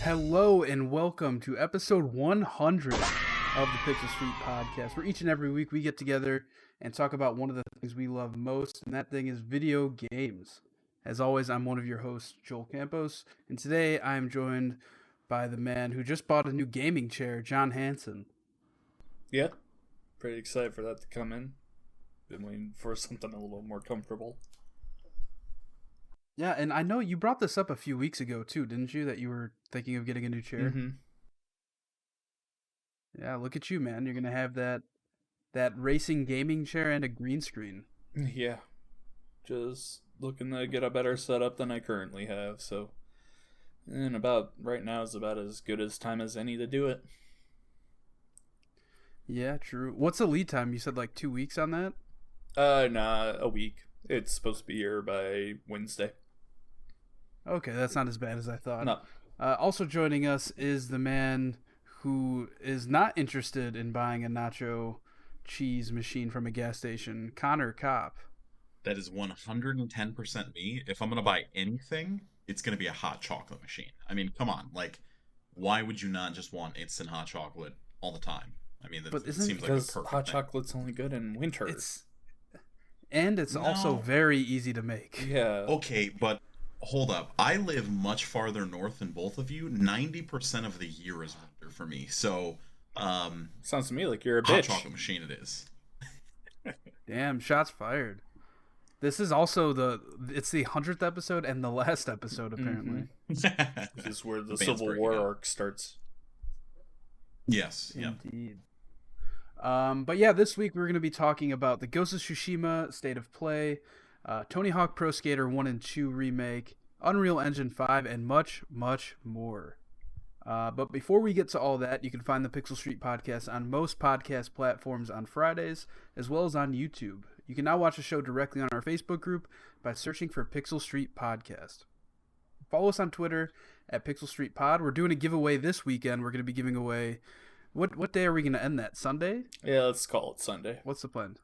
Hello and welcome to episode 100 of the Pixel Street Podcast, where each and every week we get together and talk about one of the things we love most, and that thing is video games. As always, I'm one of your hosts, Joel Campos, and today I'm joined by the man who just bought a new gaming chair, John Hansen. Yeah, pretty excited for that to come in. Been waiting for something a little more comfortable. Yeah, and I know you brought this up a few weeks ago too, didn't you? That you were thinking of getting a new chair. Mm-hmm. Yeah, look at you, man. You're gonna have that racing gaming chair and a green screen. Yeah, just looking to get a better setup than I currently have. So, and about right now is about as good as time as any to do it. Yeah, true. What's the lead time? You said like 2 weeks on that? Nah, a week. It's supposed to be here by Wednesday. Okay, that's not as bad as I thought. No. Also joining us is the man who is not interested in buying a nacho cheese machine from a gas station, Connor Kopp. That is 110% me. If I'm going to buy anything, it's going to be a hot chocolate machine. I mean, come on. Like, why would you not just want instant hot chocolate all the time? I mean, it seems like a perfect hot thing. chocolate's only good in winter. It's also very easy to make. Yeah. Okay, but hold up. I live much farther north than both of you. 90% of the year is winter for me. So, sounds to me like you're a hot bitch. chocolate machine it is. Damn, shots fired. This is also it's the 100th episode and the last episode, apparently. Mm-hmm. This is where the band's Civil breaking War up. arc starts. Yes, yeah. Indeed. But yeah, this week we're going to be talking about the Ghost of Tsushima State of Play, Tony Hawk Pro Skater 1 and 2 Remake, Unreal Engine 5, and much, much more. But before we get to all that, you can find the Pixel Street Podcast on most podcast platforms on Fridays, as well as on YouTube. You can now watch the show directly on our Facebook group by searching for Pixel Street Podcast. Follow us on Twitter at Pixel Street Pod. We're doing a giveaway this weekend. We're going to be giving away... What day are we going to end that? Sunday? Yeah, let's call it Sunday. What's the plan?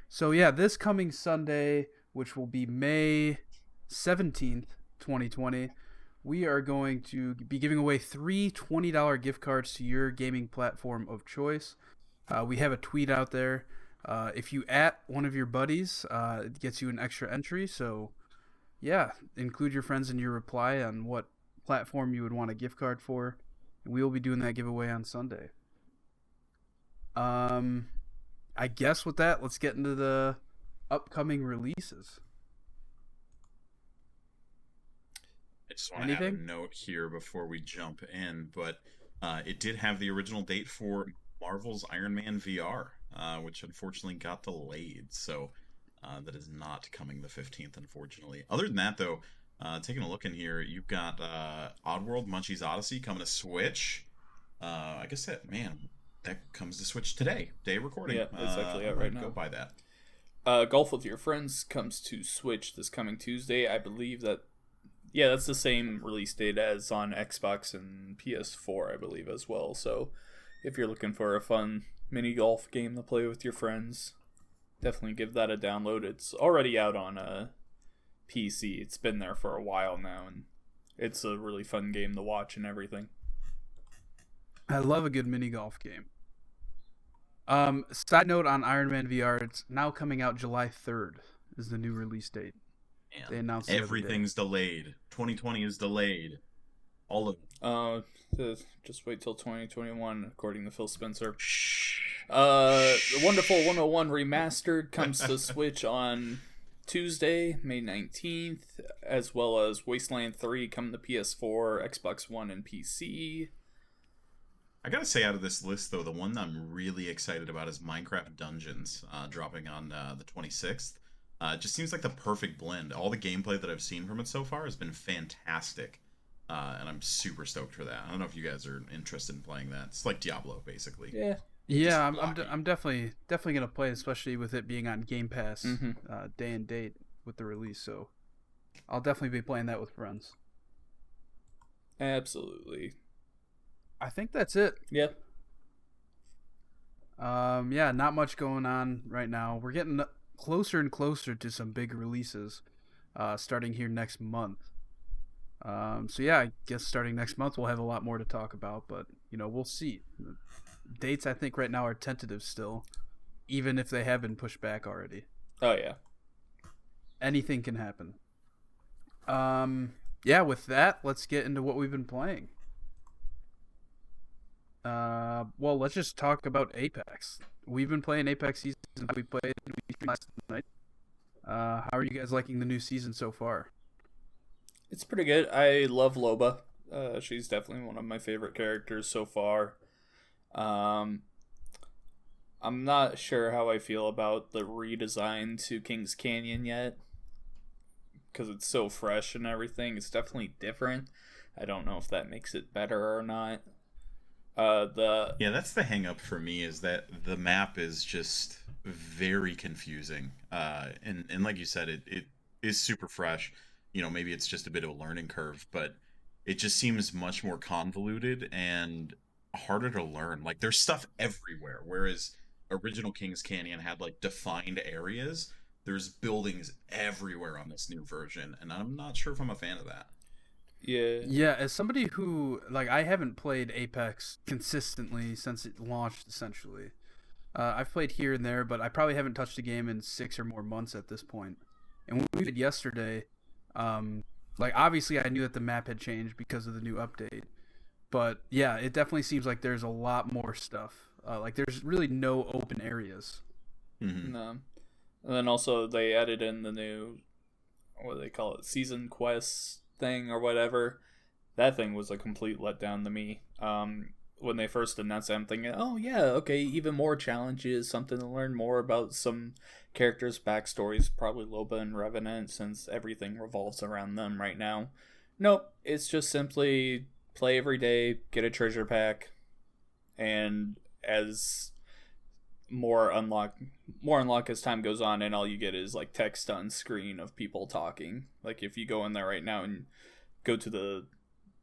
So yeah, this coming Sunday, which will be May 17th, 2020, we are going to be giving away 3 $20 gift cards to your gaming platform of choice. We have a tweet out there. If you at one of your buddies, it gets you an extra entry. So yeah, include your friends in your reply on what platform you would want a gift card for. And we will be doing that giveaway on Sunday. I guess with that, let's get into the upcoming releases. I just want to add a note here before we jump in, but it did have the original date for Marvel's Iron Man VR, which unfortunately got delayed, so that is not coming the 15th, unfortunately. Other than that, though, taking a look in here, you've got Oddworld Munchie's Odyssey coming to Switch. I guess that comes to Switch today. Day of recording. Yeah, it's actually out right now. Go buy that. Golf with Your Friends comes to Switch this coming Tuesday. I believe that, yeah, that's the same release date as on Xbox and PS4, I believe, as well. So if you're looking for a fun mini golf game to play with your friends, definitely give that a download. It's already out on PC. It's been there for a while now, and it's a really fun game to watch and everything. I love a good mini golf game. Side note on Iron Man VR, it's now coming out July 3rd is the new release date. Man, they announced everything's delayed. 2020 is delayed. All of just wait till 2021, according to Phil Spencer. The Wonderful 101 Remastered comes to Switch on Tuesday, May 19th, as well as Wasteland 3 coming to PS4, Xbox One, and PC. I gotta say, out of this list, though, the one that I'm really excited about is Minecraft Dungeons, dropping on the 26th. It just seems like the perfect blend. All the gameplay that I've seen from it so far has been fantastic, and I'm super stoked for that. I don't know if you guys are interested in playing that. It's like Diablo, basically. Yeah, I'm definitely gonna play, especially with it being on Game Pass day and date with the release. So I'll definitely be playing that with friends. Absolutely. I think that's it. Yep. Yeah, not much going on right now. We're getting closer and closer to some big releases, starting here next month. So yeah, I guess starting next month we'll have a lot more to talk about, but we'll see. Dates I think right now are tentative still, even if they have been pushed back already. Oh yeah. Anything can happen. Yeah, with that, let's get into what we've been playing. Well, let's just talk about Apex. We've been playing Apex season. We played last night. How are you guys liking the new season so far? It's pretty good. I love Loba. She's definitely one of my favorite characters so far. Um, I'm not sure how I feel about the redesign to King's Canyon yet, because it's so fresh and everything. It's definitely different. I don't know if that makes it better or not. Yeah, that's the hang up for me, is that the map is just very confusing. And like you said, it is super fresh. Maybe it's just a bit of a learning curve, but it just seems much more convoluted and harder to learn. Like, there's stuff everywhere, whereas original King's Canyon had like defined areas. There's buildings everywhere on this new version, and I'm not sure if I'm a fan of that. Yeah. Yeah, as somebody who I haven't played Apex consistently since it launched essentially. I've played here and there, but I probably haven't touched a game in 6 or more months at this point. And when we did yesterday, obviously I knew that the map had changed because of the new update. But yeah, it definitely seems like there's a lot more stuff. There's really no open areas. Mm-hmm. No. And then also they added in the new, what do they call it, season quest thing or whatever. That thing was a complete letdown to me. When they first announced it, I'm thinking, oh yeah, okay, even more challenges, something to learn more about some characters' backstories, probably Loba and Revenant, since everything revolves around them right now. Nope, it's just simply play every day, get a treasure pack, and as more unlock as time goes on, and all you get is like text on screen of people talking. Like if you go in there right now and go to the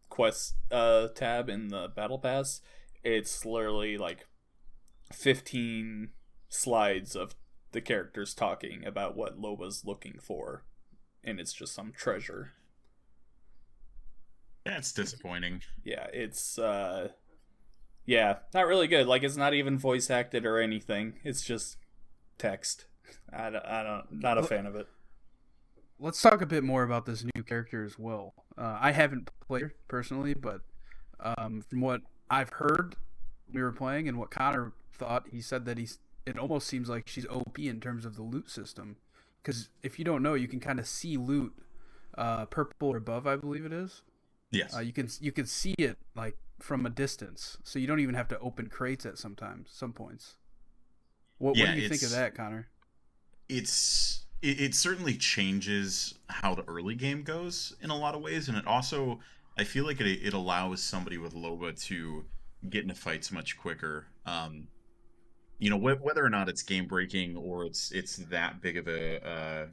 quest tab in the battle pass, it's literally like 15 slides of the characters talking about what Loba's looking for, and it's just some treasure. That's disappointing. Yeah, it's yeah, not really good. Like, it's not even voice acted or anything. It's just text. Not a fan of it. Let's talk a bit more about this new character as well. I haven't played her personally, but from what I've heard we were playing and what Connor thought, he said that it almost seems like she's OP in terms of the loot system. Because if you don't know, you can kind of see loot purple or above, I believe it is. Yes. You can see it like from a distance, so you don't even have to open crates at some points. What do you think of that, Connor? It certainly changes how the early game goes in a lot of ways, and it also, I feel like it allows somebody with Loba to get into fights much quicker. Whether or not it's game breaking or it's that big of a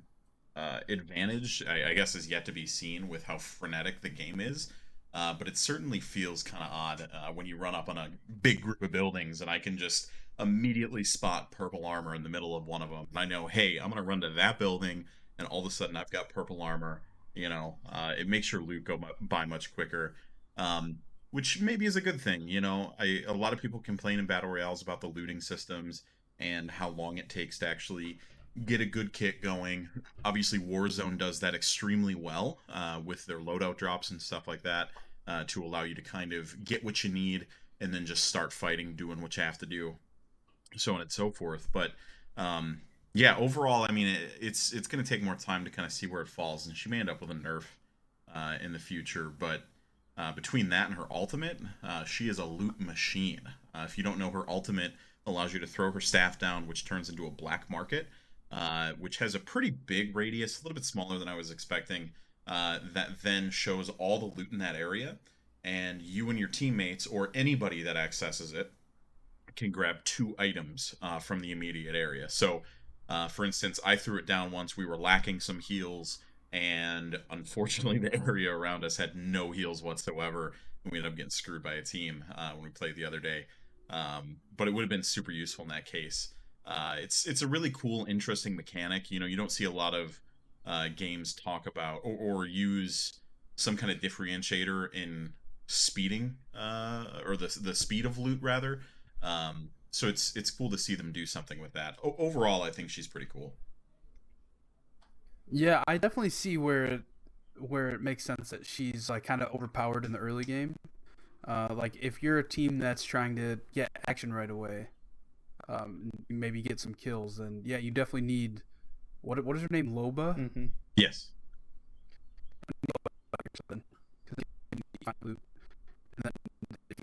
advantage, I guess, is yet to be seen with how frenetic the game is. But it certainly feels kind of odd when you run up on a big group of buildings and I can just immediately spot purple armor in the middle of one of them. And I know, hey, I'm going to run to that building, and all of a sudden I've got purple armor. It makes your loot go by much quicker, which maybe is a good thing. A lot of people complain in Battle Royales about the looting systems and how long it takes to actually get a good kit going. Obviously, Warzone does that extremely well with their loadout drops and stuff like that to allow you to kind of get what you need and then just start fighting, doing what you have to do, so on and so forth. But yeah, overall, I mean, it's going to take more time to kind of see where it falls, and she may end up with a nerf in the future. But between that and her ultimate, she is a loot machine. If you don't know, her ultimate allows you to throw her staff down, which turns into a black market, which has a pretty big radius, a little bit smaller than I was expecting, that then shows all the loot in that area, and you and your teammates, or anybody that accesses it, can grab 2 items from the immediate area. So, for instance, I threw it down once. We were lacking some heals, and unfortunately the area around us had no heals whatsoever, and we ended up getting screwed by a team when we played the other day. But it would have been super useful in that case. It's a really cool, interesting mechanic. You don't see a lot of games talk about or use some kind of differentiator in speeding, or the speed of loot rather. So it's cool to see them do something with that. Overall, I think she's pretty cool. Yeah, I definitely see where it makes sense that she's like kind of overpowered in the early game. Like if you're a team that's trying to get action right away, maybe get some kills, then yeah, you definitely need what is her name, Loba? Mm-hmm. Yes. Or something. 'Cause you can find loot. And then if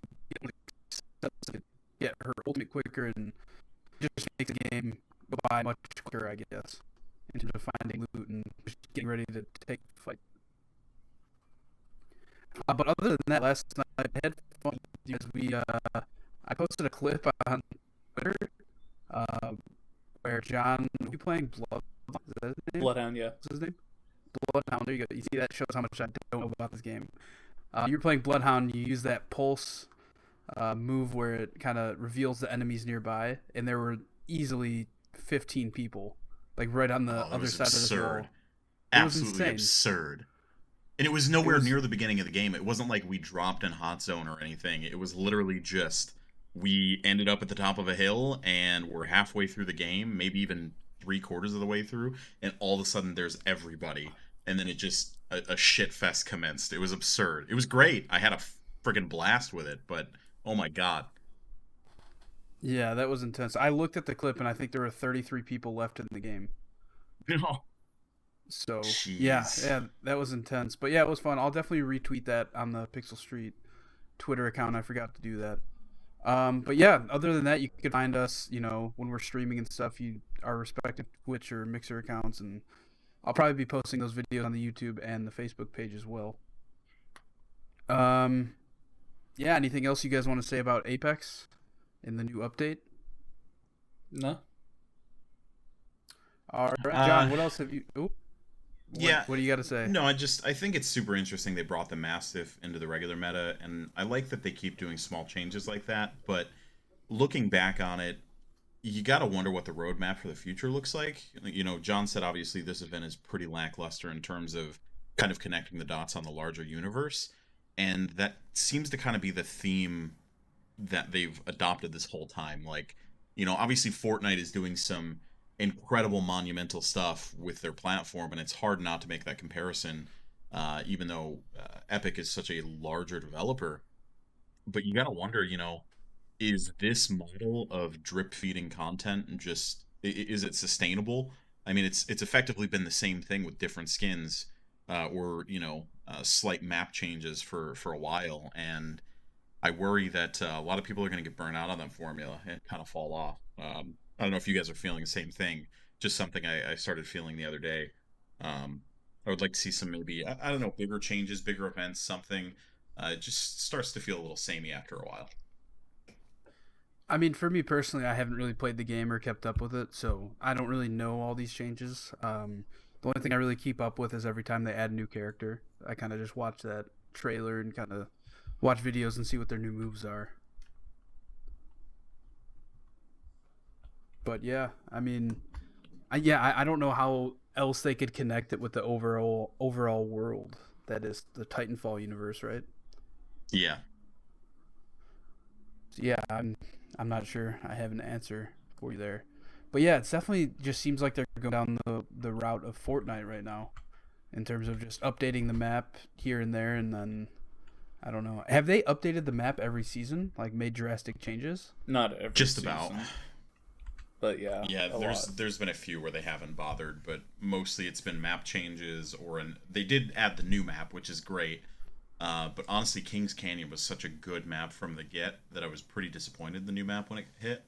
you get her ultimate quicker, and it just makes the game go by much quicker, I guess, in terms of finding loot and just getting ready to take the fight. But other than that, last night I had fun because I posted a clip on Twitter uh, where John, were you playing Blood? Is that his name? Bloodhound, yeah. What's his name? Bloodhound. There you go. You see, that shows how much I don't know about this game. You're playing Bloodhound. You use that pulse move where it kind of reveals the enemies nearby, and there were easily 15 people, like right on the other side of the wall. Absolutely absurd. And it was nowhere near the beginning of the game. It wasn't like we dropped in hot zone or anything. It was literally just we ended up at the top of a hill and we're halfway through the game, maybe even 3/4 of the way through, and all of a sudden there's everybody, and then it just a shit fest commenced. It was absurd. It was great. I had a freaking blast with it, but oh my god. Yeah, that was intense. I looked at the clip and I think there were 33 people left in the game. No. So Jeez. yeah, that was intense. But yeah, it was fun. I'll definitely retweet that on the Pixel Street Twitter account. I forgot to do that. But yeah, other than that, you can find us, when we're streaming and stuff. Our respective Twitch or Mixer accounts, and I'll probably be posting those videos on the YouTube and the Facebook page as well. Yeah. Anything else you guys want to say about Apex in the new update? No. All right, John. What else have you? What do you got to say? No, I think it's super interesting they brought the Mastiff into the regular meta, and I like that they keep doing small changes like that, but looking back on it, you gotta wonder what the roadmap for the future looks like. John said obviously this event is pretty lackluster in terms of kind of connecting the dots on the larger universe, and that seems to kind of be the theme that they've adopted this whole time. Like, obviously Fortnite is doing some incredible monumental stuff with their platform, and it's hard not to make that comparison, even though Epic is such a larger developer. But you gotta wonder, is this model of drip feeding content just, is it sustainable? I mean, it's effectively been the same thing with different skins, or slight map changes for a while, and I worry that a lot of people are going to get burnt out on that formula and kind of fall off. I don't know if you guys are feeling the same thing. Just something I started feeling the other day. I would like to see some, maybe, I don't know, bigger changes, bigger events, something. It just starts to feel a little samey after a while. I mean, for me personally, I haven't really played the game or kept up with it, so I don't really know all these changes. The only thing I really keep up with is every time they add a new character, I kind of just watch that trailer and kind of watch videos and see what their new moves are. But yeah, I mean, I don't know how else they could connect it with the overall world that is the Titanfall universe, right? Yeah. So yeah, I'm not sure. I have an answer for you there. But yeah, it's definitely just seems like they're going down the route of Fortnite right now, in terms of just updating the map here and there, and then I don't know. Have they updated the map every season? Like made drastic changes? Not every Just season. about. But yeah. Yeah, there's been a few where they haven't bothered, but mostly it's been map changes, they did add the new map, which is great. But honestly, Kings Canyon was such a good map from the get that I was pretty disappointed in the new map when it hit.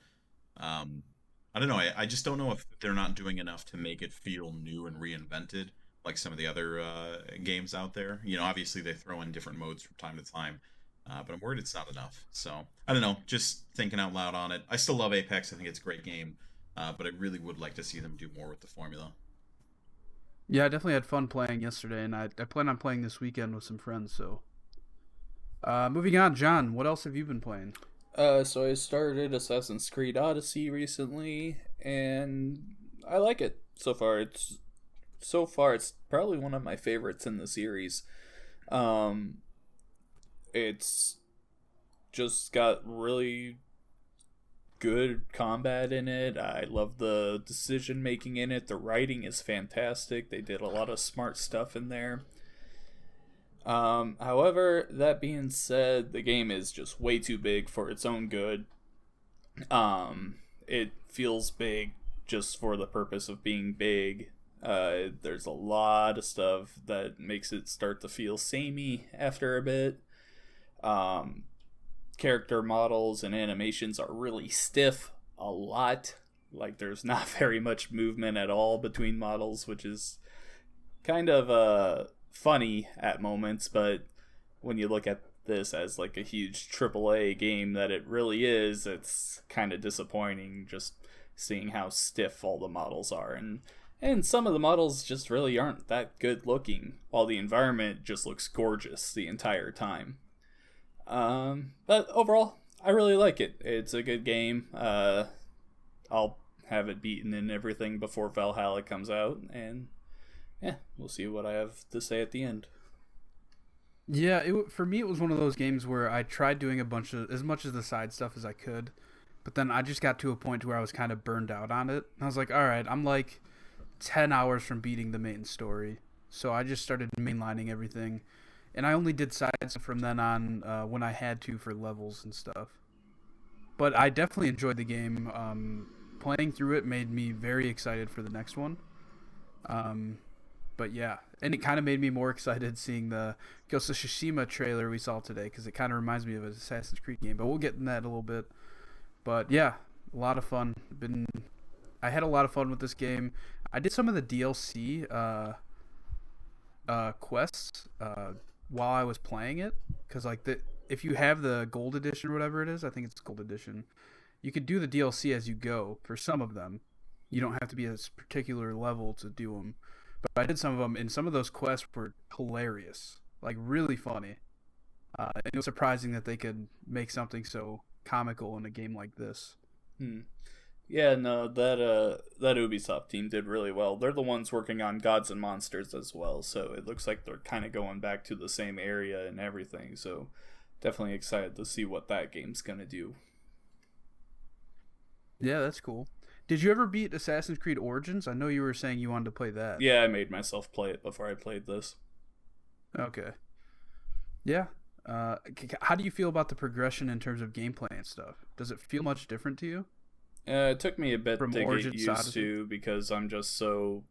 I don't know. I just don't know if they're not doing enough to make it feel new and reinvented, like some of the other games out there. Obviously they throw in different modes from time to time, but I'm worried it's not enough. So I don't know. Just thinking out loud on it. I still love Apex. I think it's a great game, but I really would like to see them do more with the formula. Yeah, I definitely had fun playing yesterday, and I plan on playing this weekend with some friends. So, moving on, John, what else have you been playing? So I started Assassin's Creed Odyssey recently, and I like it so far. It's probably one of my favorites in the series. Um, it's just got really good combat in it. I love the decision making in it. The writing is fantastic. They did a lot of smart stuff in there. However, that being said, the game is just way too big for its own good. It feels big just for the purpose of being big. There's a lot of stuff that makes it start to feel samey after a bit. Character models and animations are really stiff a lot. Like, there's not very much movement at all between models, which is kind of funny at moments, but when you look at this as like a huge AAA game that it really is, it's kind of disappointing just seeing how stiff all the models are, and some of the models just really aren't that good looking, while the environment just looks gorgeous the entire time. But overall, I really like it. It's a good game. I'll have it beaten and everything before Valhalla comes out, and yeah, we'll see what I have to say at the end. Yeah, for me, it was one of those games where I tried doing as much of the side stuff as I could, but then I just got to a point where I was kind of burned out on it. I was like, all right, I'm like 10 hours from beating the main story. So I just started mainlining everything. And I only did side stuff from then on when I had to for levels and stuff. But I definitely enjoyed the game. Playing through it made me very excited for the next one. But yeah, and it kind of made me more excited seeing the Ghost of Tsushima trailer we saw today, because it kind of reminds me of an Assassin's Creed game. But we'll get in that a little bit. But yeah, a lot of fun. I had a lot of fun with this game. I did some of the DLC quests while I was playing it, because like if you have the gold edition or whatever it is, I think it's gold edition, you could do the DLC as you go for some of them. You don't have to be a particular level to do them. But I did some of them, and some of those quests were hilarious, like really funny. And it was surprising that they could make something so comical in a game like this. Yeah, no, that Ubisoft team did really well. They're the ones working on Gods and Monsters as well, so it looks like they're kind of going back to the same area and everything. So definitely excited to see what that game's gonna do. Yeah, that's cool. Did you ever beat Assassin's Creed Origins? I know you were saying you wanted to play that. Yeah, I made myself play it before I played this. Okay. Yeah. How do you feel about the progression in terms of gameplay and stuff? Does it feel much different to you? It took me a bit From to Origins get used Odyssey? to, because I'm just so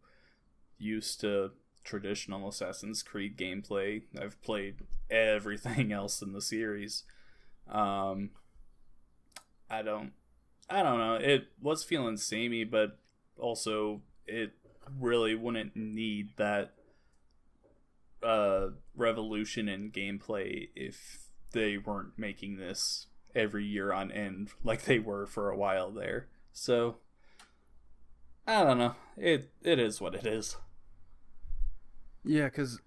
used to traditional Assassin's Creed gameplay. I've played everything else in the series. Um, I don't know. It was feeling samey, but also it really wouldn't need that revolution in gameplay if they weren't making this every year on end like they were for a while there. So I don't know. It is what it is. Yeah, because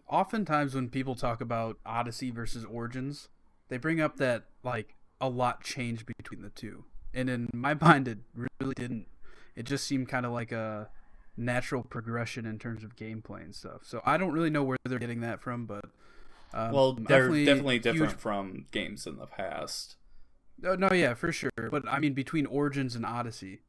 oftentimes when people talk about Odyssey versus Origins, they bring up that like a lot changed between the two, and in my mind, it really didn't. It just seemed kind of like a natural progression in terms of gameplay and stuff. So I don't really know where they're getting that from, but Well, they're definitely huge. different from games in the past. No, yeah, for sure. But I mean, between Origins and Odyssey,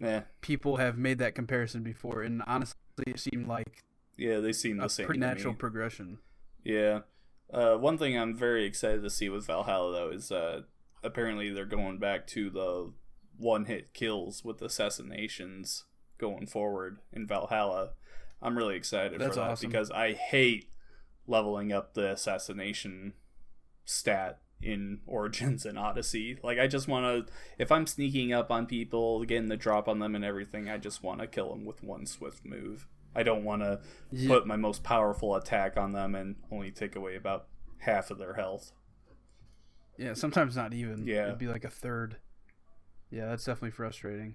Yeah, people have made that comparison before, and honestly, it seemed like yeah, they seem the a same pretty to natural me. progression. Yeah. One thing I'm very excited to see with Valhalla, though, is apparently they're going back to the one-hit kills with assassinations going forward in Valhalla. I'm really excited That's for that awesome. because I hate leveling up the assassination stat in Origins and Odyssey. Like, I just want to, if I'm sneaking up on people, getting the drop on them and everything, I just want to kill them with one swift move. I don't want to Yeah, put my most powerful attack on them and only take away about half of their health. yeah. Sometimes not even. Yeah. It'd be like a third. Yeah, that's definitely frustrating.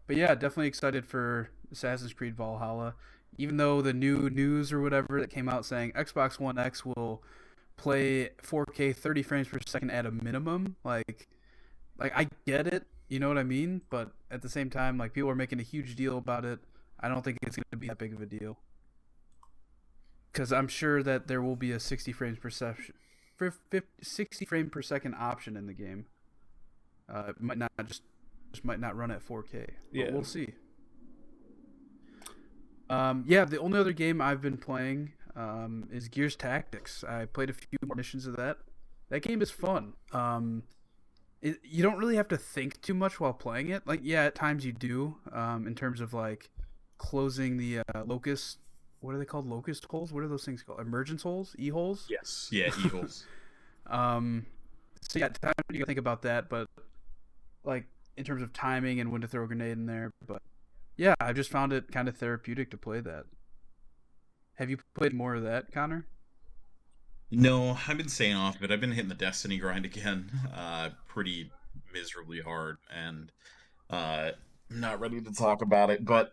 But yeah, definitely excited for Assassin's Creed Valhalla. Even though the new news or whatever that came out saying Xbox One X will play 4K 30 frames per second at a minimum, like I get it, you know what I mean? But at the same time, like people are making a huge deal about it. I don't think it's going to be that big of a deal. because I'm sure that there will be a 60 frames per second, 60 frame per second option in the game. It might not just might not run at 4K. But we'll see. The only other game I've been playing is Gears Tactics. I played a few missions of that. That game is fun. You don't really have to think too much while playing it. Like, yeah, at times you do, in terms of like closing the locust. What are they called? Locust holes? What are those things called? Emergence holes? E-holes? Yes. Yeah, E-holes. So yeah, time you gotta think about that, but like in terms of timing and when to throw a grenade in there. But yeah, I just found it kind of therapeutic to play that. Have you played more of that, Connor? No, I've been staying off of it. I've been hitting the Destiny grind again, pretty miserably hard, and I'm not ready to talk about it. But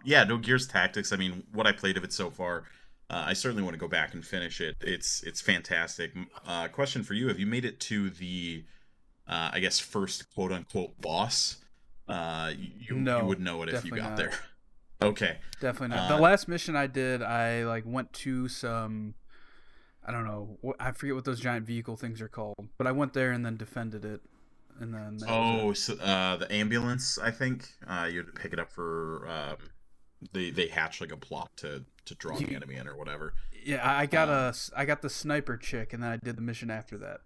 yeah, no Gears Tactics. I mean, what I played of it so far, I certainly want to go back and finish it. It's fantastic. Question for you: have you made it to the, I guess, first quote unquote boss? You would know it if you got there. Okay, definitely not. The last mission I did, I like went to some. I don't know. I forget what those giant vehicle things are called, but I went there and then defended it, and then. So the ambulance, I think you had to pick it up for. They hatch like a plot to draw the enemy in or whatever. Yeah, I got the sniper chick, and then I did the mission after that.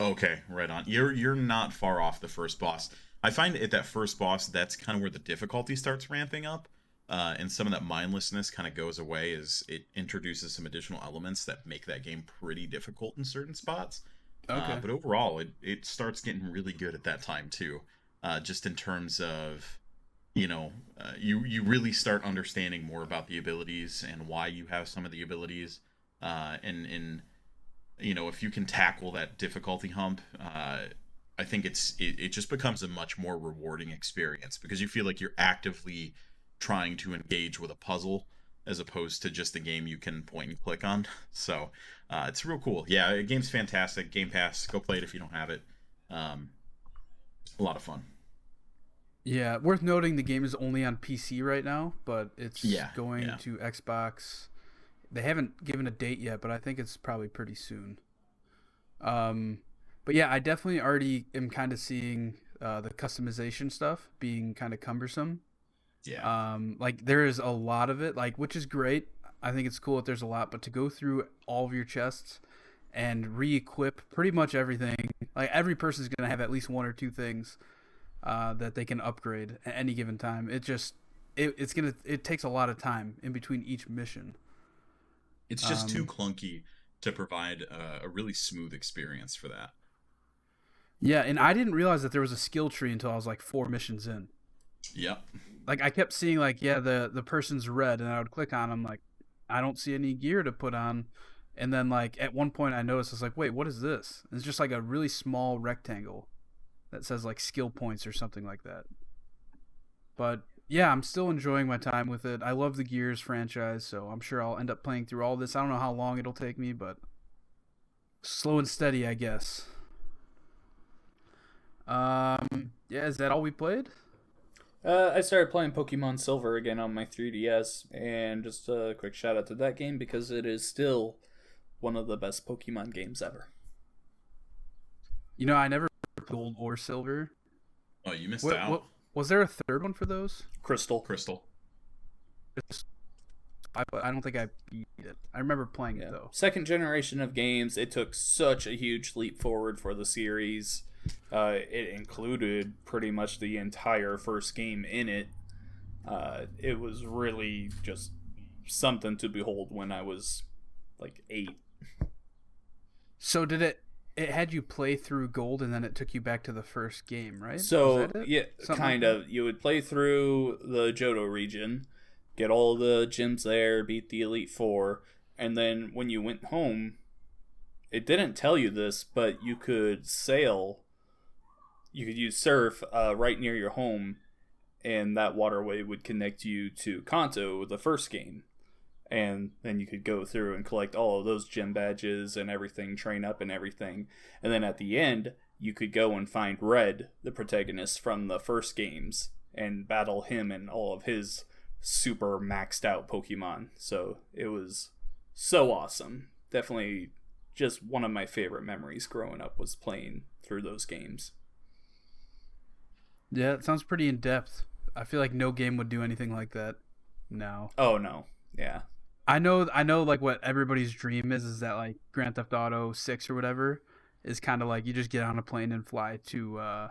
Okay, right on. You're not far off the first boss. I find at that first boss, that's kind of where the difficulty starts ramping up. And some of that mindlessness kind of goes away as it introduces some additional elements that make that game pretty difficult in certain spots. Okay. But overall, it starts getting really good at that time too. Just in terms of, you really start understanding more about the abilities and why you have some of the abilities. And if you can tackle that difficulty hump, I think it just becomes a much more rewarding experience because you feel like you're actively trying to engage with a puzzle as opposed to just a game you can point and click on. So it's real cool. Yeah, the game's fantastic. Game Pass, go play it if you don't have it. A lot of fun. Yeah, worth noting the game is only on PC right now, but it's going to Xbox. They haven't given a date yet, but I think it's probably pretty soon. But yeah, I definitely already am kind of seeing the customization stuff being kind of cumbersome. Yeah. Like there is a lot of it, like, which is great. I think it's cool that there's a lot, but to go through all of your chests and re-equip pretty much everything, like every person's going to have at least one or two things that they can upgrade at any given time. It takes a lot of time in between each mission. It's just too clunky to provide a really smooth experience for that. Yeah, and I didn't realize that there was a skill tree until I was like 4 missions in. Yep. Like I kept seeing like, the person's red, and I would click on them like, I don't see any gear to put on. And then like at one point I noticed, I was like, wait, what is this? And it's just like a really small rectangle that says like skill points or something like that. But yeah, I'm still enjoying my time with it. I love the Gears franchise, so I'm sure I'll end up playing through all this. I don't know how long it'll take me, but slow and steady, I guess. Is that all we played? I started playing Pokemon Silver again on my 3DS, and just a quick shout out to that game because it is still one of the best Pokemon games ever. I never played Gold or Silver. Oh, you missed out. Was there a third one for those? Crystal. I don't think I beat it. I remember playing it though. Second generation of games, it took such a huge leap forward for the series. It included pretty much the entire first game in it. It was really just something to behold when I was like 8. So did it had you play through Gold and then it took you back to the first game, right? So yeah, kind of. You would play through the Johto region, get all the gyms there, beat the Elite Four, and then when you went home, it didn't tell you this, but you could sail. You could use surf right near your home, and that waterway would connect you to Kanto, the first game. And then you could go through and collect all of those gym badges and everything, train up and everything. And then at the end, you could go and find Red, the protagonist from the first games, and battle him and all of his super maxed out Pokemon. So it was so awesome. Definitely just one of my favorite memories growing up was playing through those games. Yeah, it sounds pretty in depth. I feel like no game would do anything like that now. Oh no. Yeah. I know like what everybody's dream is that like Grand Theft Auto 6 or whatever is kind of like you just get on a plane and fly to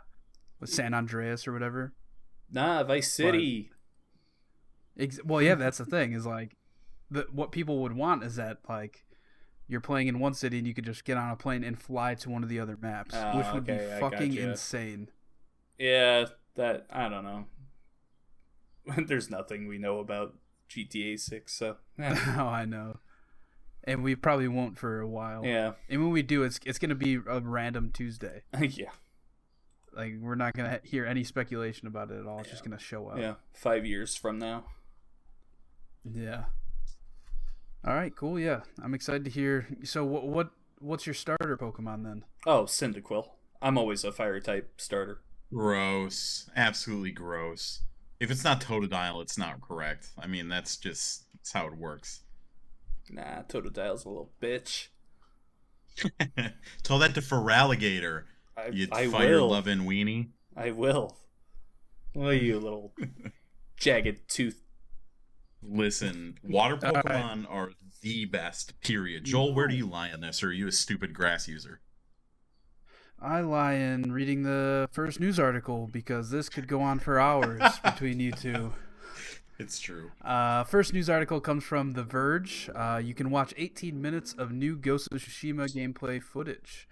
with San Andreas or whatever. Nah, Vice But City. well, yeah, that's the thing is like what people would want is that like you're playing in one city and you could just get on a plane and fly to one of the other maps, which would be Okay, I fucking gotcha. insane. Yeah, that I don't know. There's nothing we know about GTA 6, so Oh, I know. And we probably won't for a while. yeah. And when we do, it's gonna be a random Tuesday. Yeah. Like we're not gonna hear any speculation about it at all. It's just gonna show up. Yeah. 5 years from now. Yeah. All right. Cool. Yeah, I'm excited to hear. So what's your starter Pokemon then? Oh, Cyndaquil. I'm always a fire type starter. Gross. Absolutely gross. If it's not Totodile, it's not correct. I mean, that's how it works. Nah, Totodile's a little bitch. Tell that to Feraligatr, you I will. fire-loving weenie. I will. Well, you little jagged tooth. Listen, water Pokemon are the best, period. Joel, where do you lie on this, or are you a stupid grass user? I lie in reading the first news article because this could go on for hours between you two. It's true. First news article comes from The Verge. You can watch 18 minutes of new Ghost of Tsushima gameplay footage.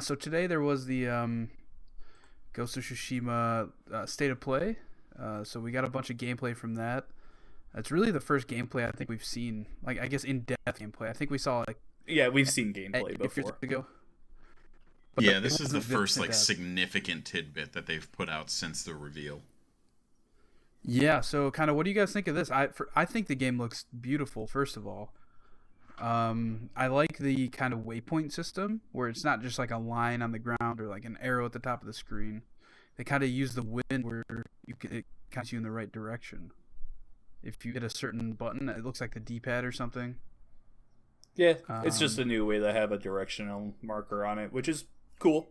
So today there was the Ghost of Tsushima State of Play. So we got a bunch of gameplay from that. It's really the first gameplay I think we've seen, like I guess in-depth gameplay. I think we saw like Yeah, we've seen gameplay years before. ago. Yeah, this is the wasn't first that bad. significant tidbit that they've put out since the reveal. Yeah, so kind of what do you guys think of this? I think the game looks beautiful, first of all. I like the kind of waypoint system where it's not just like a line on the ground or like an arrow at the top of the screen. They kind of use the wind where it counts you in the right direction. If you hit a certain button, it looks like the D-pad or something. Yeah, it's just a new way to have a directional marker on it, which is cool.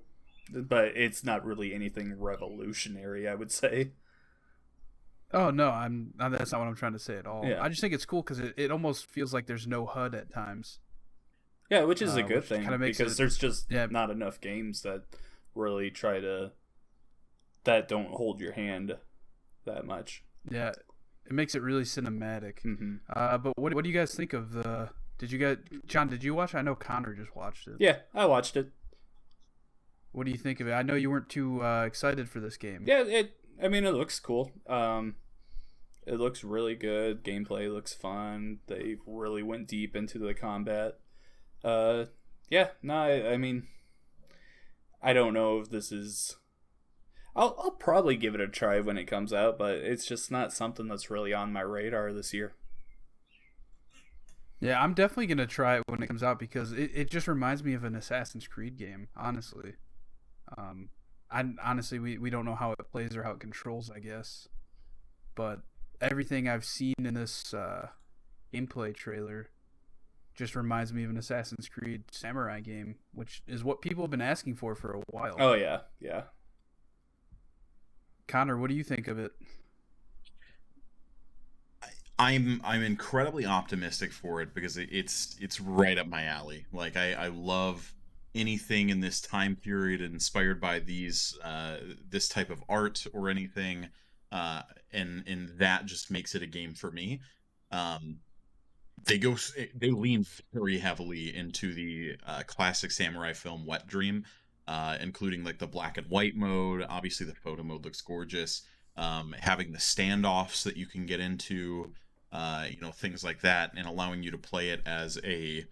But it's not really anything revolutionary, I would say. Oh no, that's not what I'm trying to say at all. Yeah. I just think it's cool because it almost feels like there's no HUD at times. Yeah, which is a good which thing kinda makes because it- there's just yeah. not enough games that really that don't hold your hand that much. Yeah, it makes it really cinematic. Mm-hmm. But what do you guys think of the? John? Did you watch? I know Connor just watched it. Yeah, I watched it. What do you think of it? I know you weren't too excited for this game. Yeah, I mean, it looks cool. It looks really good. Gameplay looks fun. They really went deep into the combat. Yeah, no, I mean, I don't know if this is. I'll probably give it a try when it comes out, but it's just not something that's really on my radar this year. Yeah, I'm definitely gonna try it when it comes out because it just reminds me of an Assassin's Creed game. Honestly, we don't know how it plays or how it controls, I guess, but everything I've seen in this gameplay trailer just reminds me of an Assassin's Creed samurai game, which is what people have been asking for a while. Oh yeah, yeah. Connor, what do you think of it? I'm incredibly optimistic for it because it's right up my alley. Like I love anything in this time period inspired by these this type of art or anything, and that just makes it a game for me. They lean very heavily into the classic samurai film Wet Dream, including like the black and white mode. Obviously, the photo mode looks gorgeous. Having the standoffs that you can get into, things like that, and allowing you to play it as a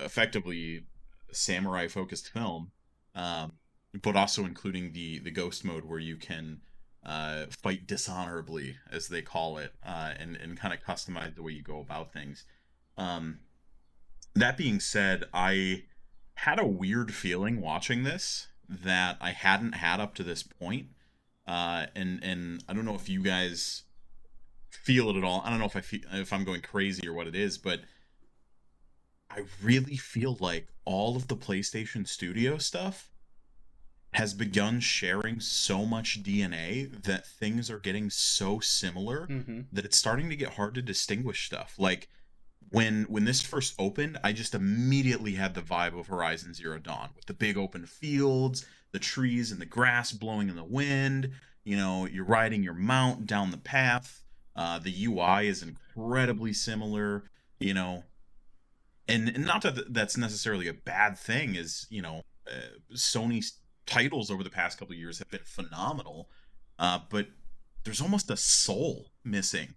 effectively samurai focused film, but also including the ghost mode where you can fight dishonorably, as they call it, and kind of customize the way you go about things. That being said, I had a weird feeling watching this that I hadn't had up to this point, and I don't know if you guys feel it at all. I don't know if I'm going crazy or what it is, but I really feel like all of the PlayStation Studio stuff has begun sharing so much DNA that things are getting so similar Mm-hmm. that it's starting to get hard to distinguish stuff. Like when this first opened, I just immediately had the vibe of Horizon Zero Dawn with the big open fields, the trees and the grass blowing in the wind. You know, you're riding your mount down the path. The UI is incredibly similar. You know, and not that that's necessarily a bad thing. Is Sony's titles over the past couple of years have been phenomenal, but there's almost a soul missing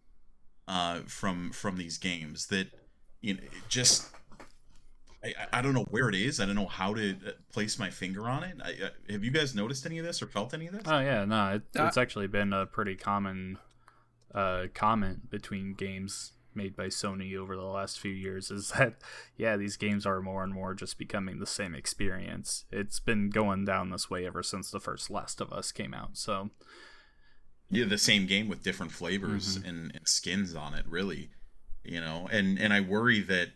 from these games that just I don't know where it is. I don't know how to place my finger on it. Have you guys noticed any of this or felt any of this? Oh yeah, no, it's actually been a pretty common comment between games made by Sony over the last few years is that these games are more and more just becoming the same experience. It's been going down this way ever since the first Last of Us came out. So yeah, the same game with different flavors and skins on it, really. And I worry that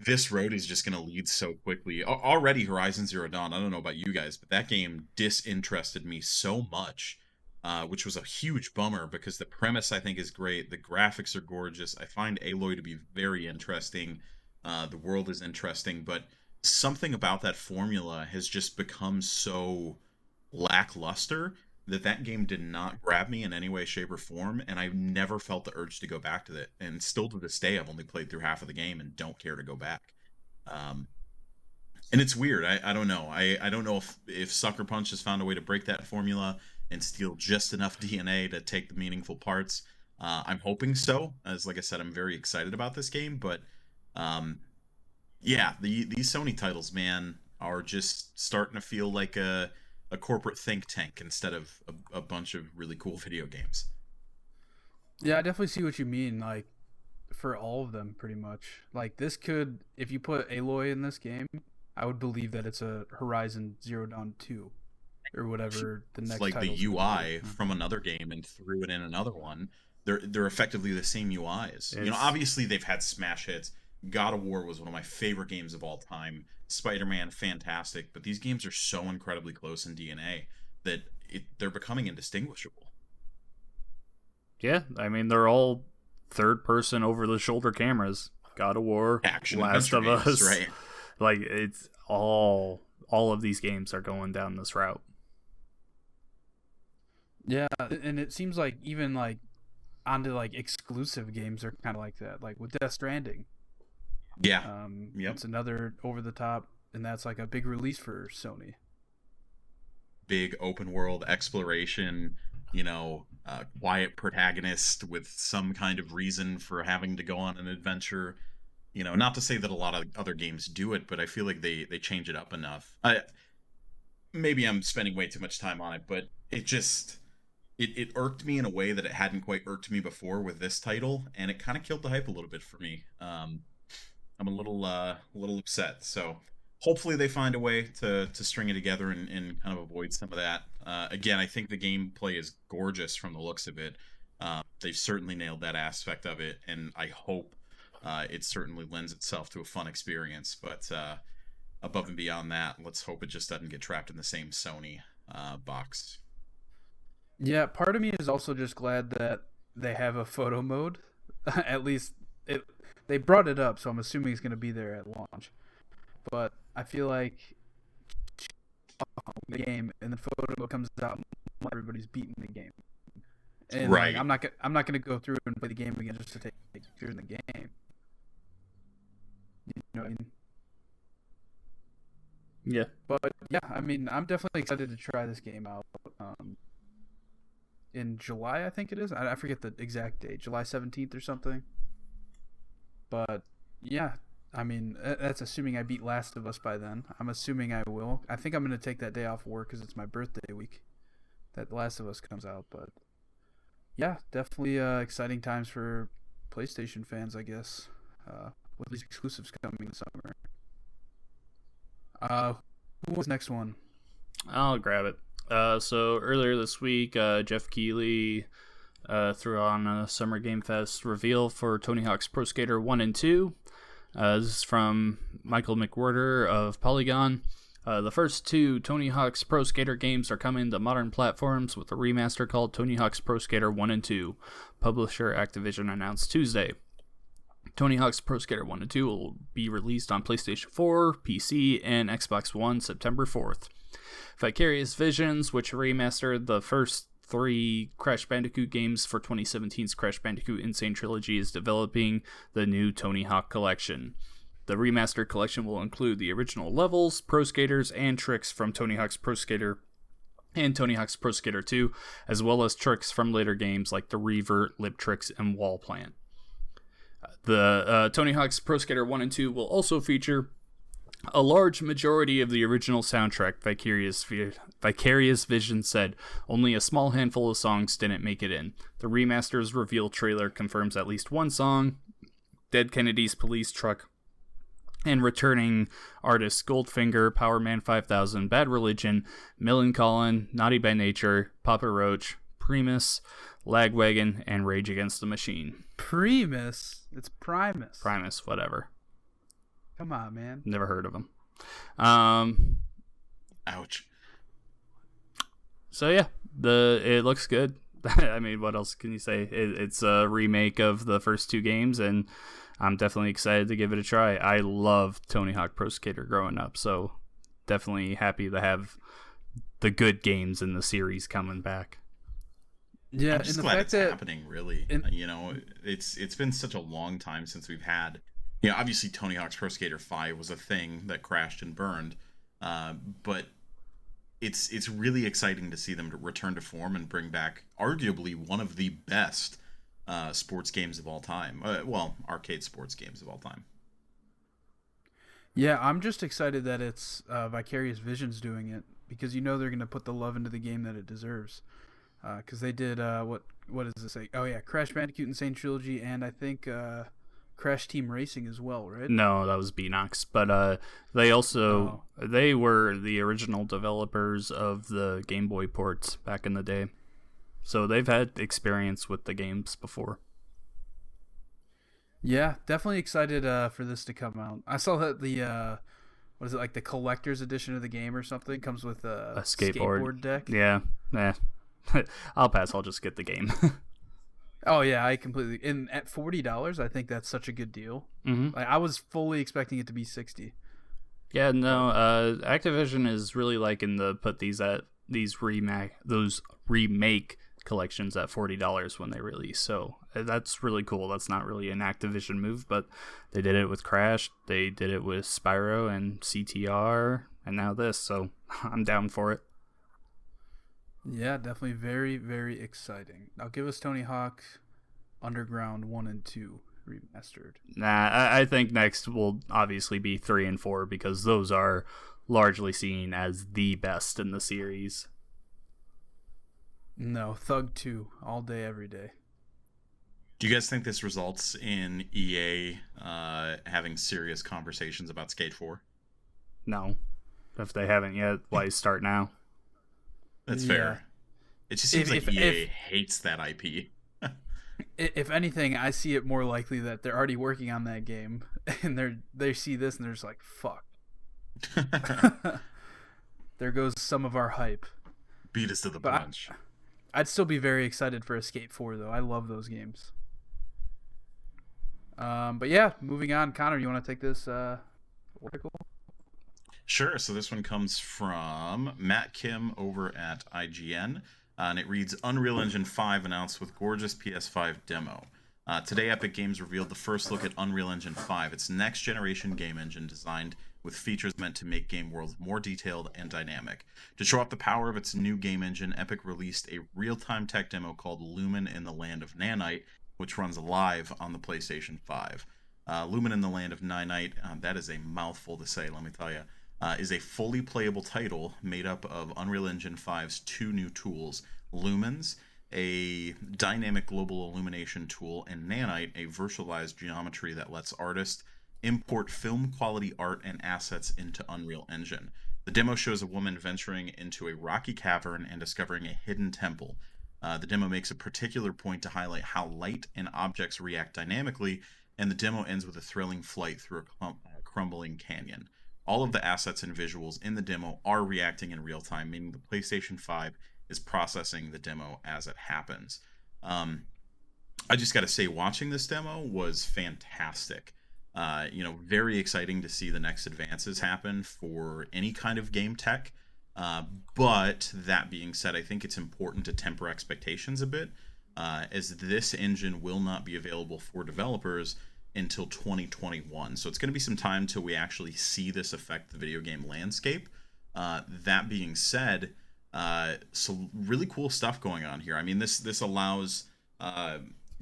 this road is just going to lead so quickly. Already Horizon Zero Dawn, I don't know about you guys, but that game disinterested me so much, which was a huge bummer because the premise I think is great. The graphics are gorgeous. I find Aloy to be very interesting. The world is interesting, but something about that formula has just become so lackluster that game did not grab me in any way, shape, or form, and I've never felt the urge to go back to it. And still to this day, I've only played through half of the game and don't care to go back. And it's weird. I don't know. I don't know if Sucker Punch has found a way to break that formula and steal just enough DNA to take the meaningful parts. I'm hoping so. As like I said, I'm very excited about this game, but these Sony titles, man, are just starting to feel like a corporate think tank instead of a bunch of really cool video games. Yeah, I definitely see what you mean. Like, for all of them, pretty much. Like, this could, if you put Aloy in this game, I would believe that it's a Horizon Zero Dawn 2 or whatever the next. It's like the UI from another game and threw it in another one. They're effectively the same UIs. Obviously they've had smash hits. God of War was one of my favorite games of all time. Spider-Man, fantastic, but these games are so incredibly close in DNA that they're becoming indistinguishable. Yeah, I mean, they're all third-person, over-the-shoulder cameras. God of War, Action Last of games, Us, right? Like, it's all of these games are going down this route. Yeah, and it seems like even like onto like exclusive games are kind of like that, like with Death Stranding. Yeah. It's another over the top, and that's like a big release for Sony. Big open world exploration, quiet protagonist with some kind of reason for having to go on an adventure. Not to say that a lot of other games do it, but I feel like they change it up enough. Maybe I'm spending way too much time on it, but it irked me in a way that it hadn't quite irked me before with this title, and it kind of killed the hype a little bit for me. I'm a little upset. So hopefully they find a way to string it together and kind of avoid some of that. Again, I think the gameplay is gorgeous from the looks of it. They've certainly nailed that aspect of it, and I hope it certainly lends itself to a fun experience. But above and beyond that, let's hope it just doesn't get trapped in the same Sony box. Yeah, part of me is also just glad that they have a photo mode. At least they brought it up, so I'm assuming it's going to be there at launch. But I feel like the game and the photo mode comes out and everybody's beating the game. And right. Like, I'm not going to go through and play the game again just to take pictures in the game. You know what I mean? Yeah. But yeah, I mean, I'm definitely excited to try this game out. In July, I think it is. I forget the exact date, July 17th or something. But yeah, I mean, that's assuming I beat Last of Us by then. I'm assuming I will. I think I'm going to take that day off work because it's my birthday week that Last of Us comes out. But yeah, definitely exciting times for PlayStation fans, I guess, with these exclusives coming this summer. Who was next one? I'll grab it. So earlier this week, Jeff Keighley threw on a Summer Game Fest reveal for Tony Hawk's Pro Skater 1 and 2. This is from Michael McWhorter of Polygon. The first two Tony Hawk's Pro Skater games are coming to modern platforms with a remaster called Tony Hawk's Pro Skater 1 and 2. Publisher Activision announced Tuesday. Tony Hawk's Pro Skater 1 and 2 will be released on PlayStation 4, PC, and Xbox One September 4th. Vicarious Visions, which remastered the first 3 Crash Bandicoot games for 2017's Crash Bandicoot Insane Trilogy, is developing the new Tony Hawk Collection. The remastered collection will include the original levels, Pro Skaters, and tricks from Tony Hawk's Pro Skater and Tony Hawk's Pro Skater 2, as well as tricks from later games like the Revert, Lip Tricks, and Wall Plant. The Tony Hawk's Pro Skater 1 and 2 will also feature a large majority of the original soundtrack. Vicarious Vision said only a small handful of songs didn't make it in. The remaster's reveal trailer confirms at least one song, Dead Kennedy's Police Truck, and returning artists Goldfinger, Power Man 5000, Bad Religion, Millencolin, Naughty by Nature, Papa Roach, Primus, Lagwagon, and Rage Against the Machine. Primus? It's Primus. Primus, whatever. Come on, man. Never heard of him. Ouch. So yeah, it looks good. I mean, what else can you say? It's a remake of the first 2 games, and I'm definitely excited to give it a try. I loved Tony Hawk Pro Skater growing up, so definitely happy to have the good games in the series coming back. Yeah, I'm just glad it's happening, really. It's been such a long time since we've had... obviously Tony Hawk's Pro Skater 5 was a thing that crashed and burned, but it's really exciting to see them return to form and bring back arguably one of the best sports games of all time. Arcade sports games of all time. Yeah, I'm just excited that it's Vicarious Visions doing it, because they're going to put the love into the game that it deserves. Because they did, what does this say? Oh yeah, Crash Bandicoot Insane Trilogy, and I think Crash Team Racing as well, right? No, that was Beanox. But they also, they were the original developers of the Game Boy ports back in the day. So they've had experience with the games before. Yeah, definitely excited for this to come out. I saw that the what is it, like the collector's edition of the game or something, comes with a skateboard deck. Yeah. I'll pass. I'll just get the game. Oh yeah, I completely. And at $40, I think that's such a good deal. Mm-hmm. Like, I was fully expecting it to be $60. Yeah, no. Activision is really liking to put those remake collections at $40 when they release. So that's really cool. That's not really an Activision move, but they did it with Crash. They did it with Spyro and CTR, and now this. So I'm down for it. Yeah, definitely very, very exciting. Now give us Tony Hawk Underground 1 and 2 remastered. Nah, I think next will obviously be 3 and 4, because those are largely seen as the best in the series. No, Thug 2, all day, every day. Do you guys think this results in EA having serious conversations about Skate 4? No. If they haven't yet, why start now? That's fair. It just seems like EA hates that IP. If anything, I see it more likely that they're already working on that game, and they see this and they're just like, fuck. There goes some of our hype. Beat us to the punch. I'd still be very excited for Skate 4, though. I love those games. But yeah, moving on. Connor, you want to take this article? Sure. So this one comes from Matt Kim over at IGN, and it reads, Unreal Engine 5 announced with gorgeous PS5 demo. Today, Epic Games revealed the first look at Unreal Engine 5, its next-generation game engine designed with features meant to make game worlds more detailed and dynamic. To show off the power of its new game engine, Epic released a real-time tech demo called Lumen in the Land of Nanite, which runs live on the PlayStation 5. Lumen in the Land of Nanite, that is a mouthful to say, let me tell you, is a fully playable title made up of Unreal Engine 5's 2 new tools, Lumens, a dynamic global illumination tool, and Nanite, a virtualized geometry that lets artists import film quality art and assets into Unreal Engine. The demo shows a woman venturing into a rocky cavern and discovering a hidden temple. The demo makes a particular point to highlight how light and objects react dynamically and the demo ends with a thrilling flight through a crumbling canyon. All of the assets and visuals in the demo are reacting in real time, meaning the PlayStation 5 is processing the demo as it happens. I just got to say, watching this demo was fantastic. Very exciting to see the next advances happen for any kind of game tech. But that being said, I think it's important to temper expectations a bit, as this engine will not be available for developers until 2021. So it's going to be some time till we actually see this affect the video game landscape. That being said, some really cool stuff going on here. I mean, this allows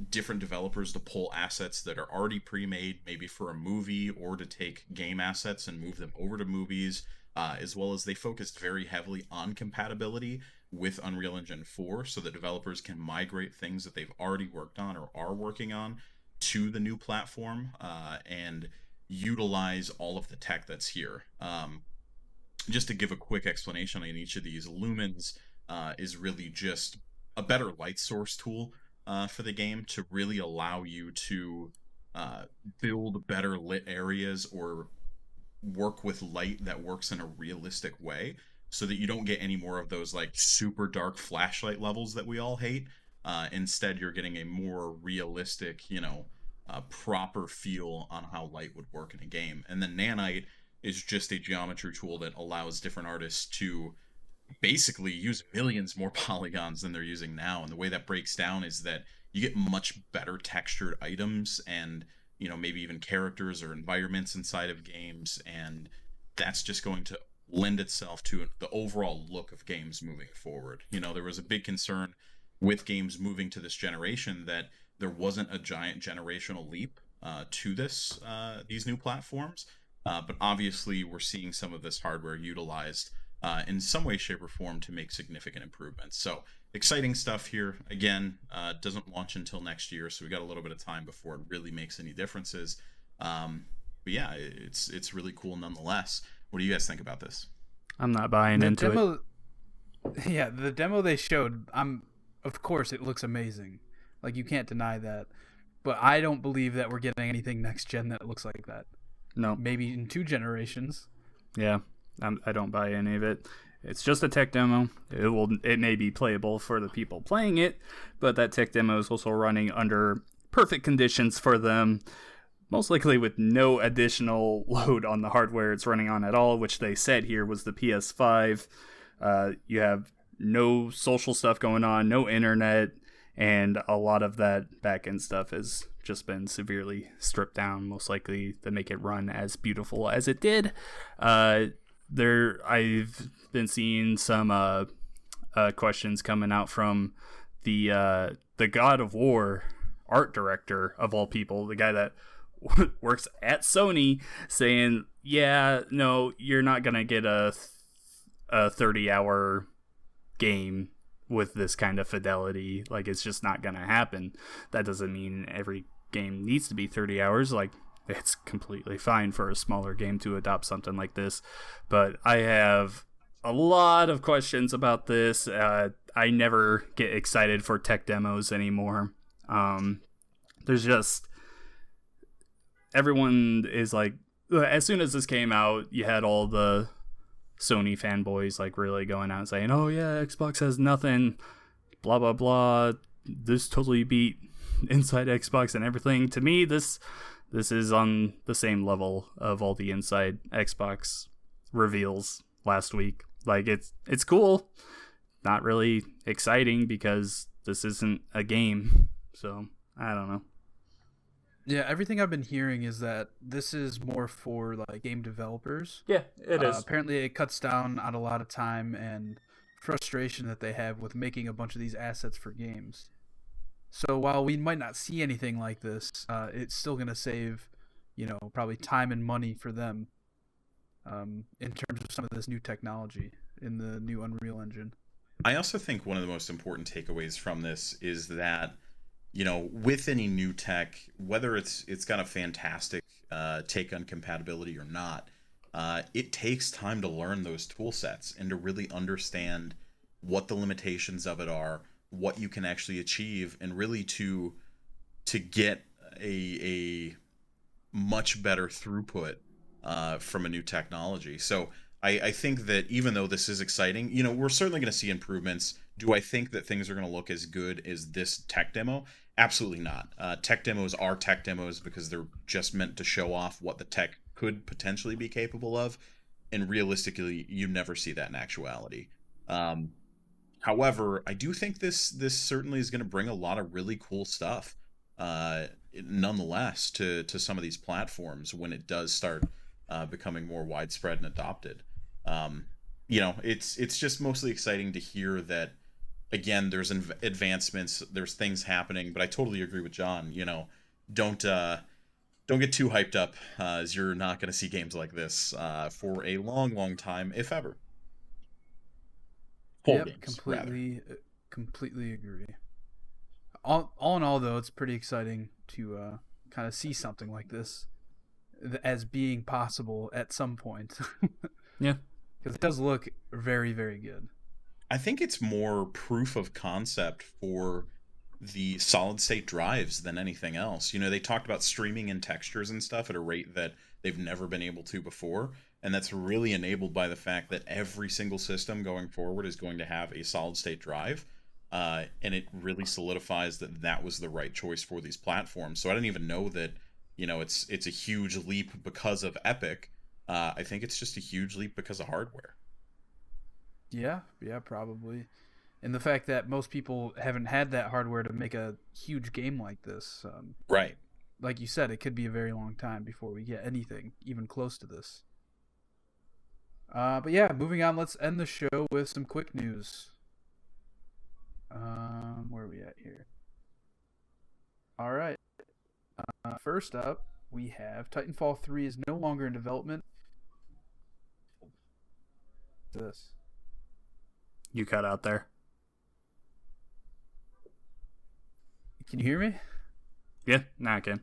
different developers to pull assets that are already pre-made, maybe for a movie, or to take game assets and move them over to movies, as well as they focused very heavily on compatibility with Unreal Engine 4 so that developers can migrate things that they've already worked on or are working on to the new platform, and utilize all of the tech that's here. Just to give a quick explanation on each of these, Lumens is really just a better light source tool for the game to really allow you to build better lit areas or work with light that works in a realistic way, so that you don't get any more of those like super dark flashlight levels that we all hate. Instead, you're getting a more realistic, proper feel on how light would work in a game. And then Nanite is just a geometry tool that allows different artists to basically use millions more polygons than they're using now. And the way that breaks down is that you get much better textured items and, maybe even characters or environments inside of games. And that's just going to lend itself to the overall look of games moving forward. There was a big concern with games moving to this generation that there wasn't a giant generational leap to these new platforms. But obviously, we're seeing some of this hardware utilized in some way, shape, or form to make significant improvements. So exciting stuff here. Again, doesn't launch until next year, so we got a little bit of time before it really makes any differences. But yeah, it's really cool nonetheless. What do you guys think about this? I'm not buying into it. Yeah, the demo they showed, of course, it looks amazing. Like, you can't deny that. But I don't believe that we're getting anything next gen that looks like that. No. Maybe in 2 generations. Yeah, I don't buy any of it. It's just a tech demo. It may be playable for the people playing it, but that tech demo is also running under perfect conditions for them, most likely with no additional load on the hardware it's running on at all, which they said here was the PS5. You have no social stuff going on, no internet, and a lot of that back-end stuff has just been severely stripped down, most likely to make it run as beautiful as it did. I've been seeing some questions coming out from the God of War art director of all people, the guy that works at Sony, saying, yeah, no, you're not gonna get a 30-hour game with this kind of fidelity. Like, it's just not gonna happen. That doesn't mean every game needs to be 30 hours. Like, it's completely fine for a smaller game to adopt something like this, but I have a lot of questions about this. I never get excited for tech demos anymore. There's just, everyone is like, as soon as this came out, you had all the Sony fanboys like really going out and saying, oh yeah, Xbox has nothing, blah blah blah, this totally beat Inside Xbox and everything. To me, this is on the same level of all the Inside Xbox reveals last week. Like, it's cool, not really exciting because this isn't a game. So I don't know. Yeah, everything I've been hearing is that this is more for like game developers. Yeah, it is. Apparently, it cuts down on a lot of time and frustration that they have with making a bunch of these assets for games. So while we might not see anything like this, it's still going to save, probably time and money for them in terms of some of this new technology in the new Unreal Engine. I also think one of the most important takeaways from this is that, with any new tech, whether it's got a fantastic take on compatibility or not, it takes time to learn those tool sets and to really understand what the limitations of it are, what you can actually achieve, and really to get a much better throughput from a new technology. So I think that even though this is exciting, we're certainly going to see improvements. Do I think that things are going to look as good as this tech demo? Absolutely not. Tech demos are tech demos because they're just meant to show off what the tech could potentially be capable of, and realistically, you never see that in actuality. However, I do think this certainly is going to bring a lot of really cool stuff, nonetheless, to some of these platforms when it does start becoming more widespread and adopted. It's just mostly exciting to hear that. Again, there's advancements, there's things happening, but I totally agree with John. Don't get too hyped up, as you're not going to see games like this for a long, long time, if ever. Yep, completely agree. All in all, though, it's pretty exciting to kind of see something like this as being possible at some point. Yeah, because it does look very, very good. I think it's more proof of concept for the solid state drives than anything else. They talked about streaming in textures and stuff at a rate that they've never been able to before. And that's really enabled by the fact that every single system going forward is going to have a solid state drive. And it really solidifies that was the right choice for these platforms. So I didn't even know that, it's a huge leap because of Epic. I think it's just a huge leap because of hardware. Yeah, probably. And the fact that most people haven't had that hardware to make a huge game like this. Right. Like you said, it could be a very long time before we get anything even close to this. But yeah, moving on, let's end the show with some quick news. Where are we at here? All right. First up, we have Titanfall 3 is no longer in development. This. You cut out there. Can you hear me? Yeah, now I can.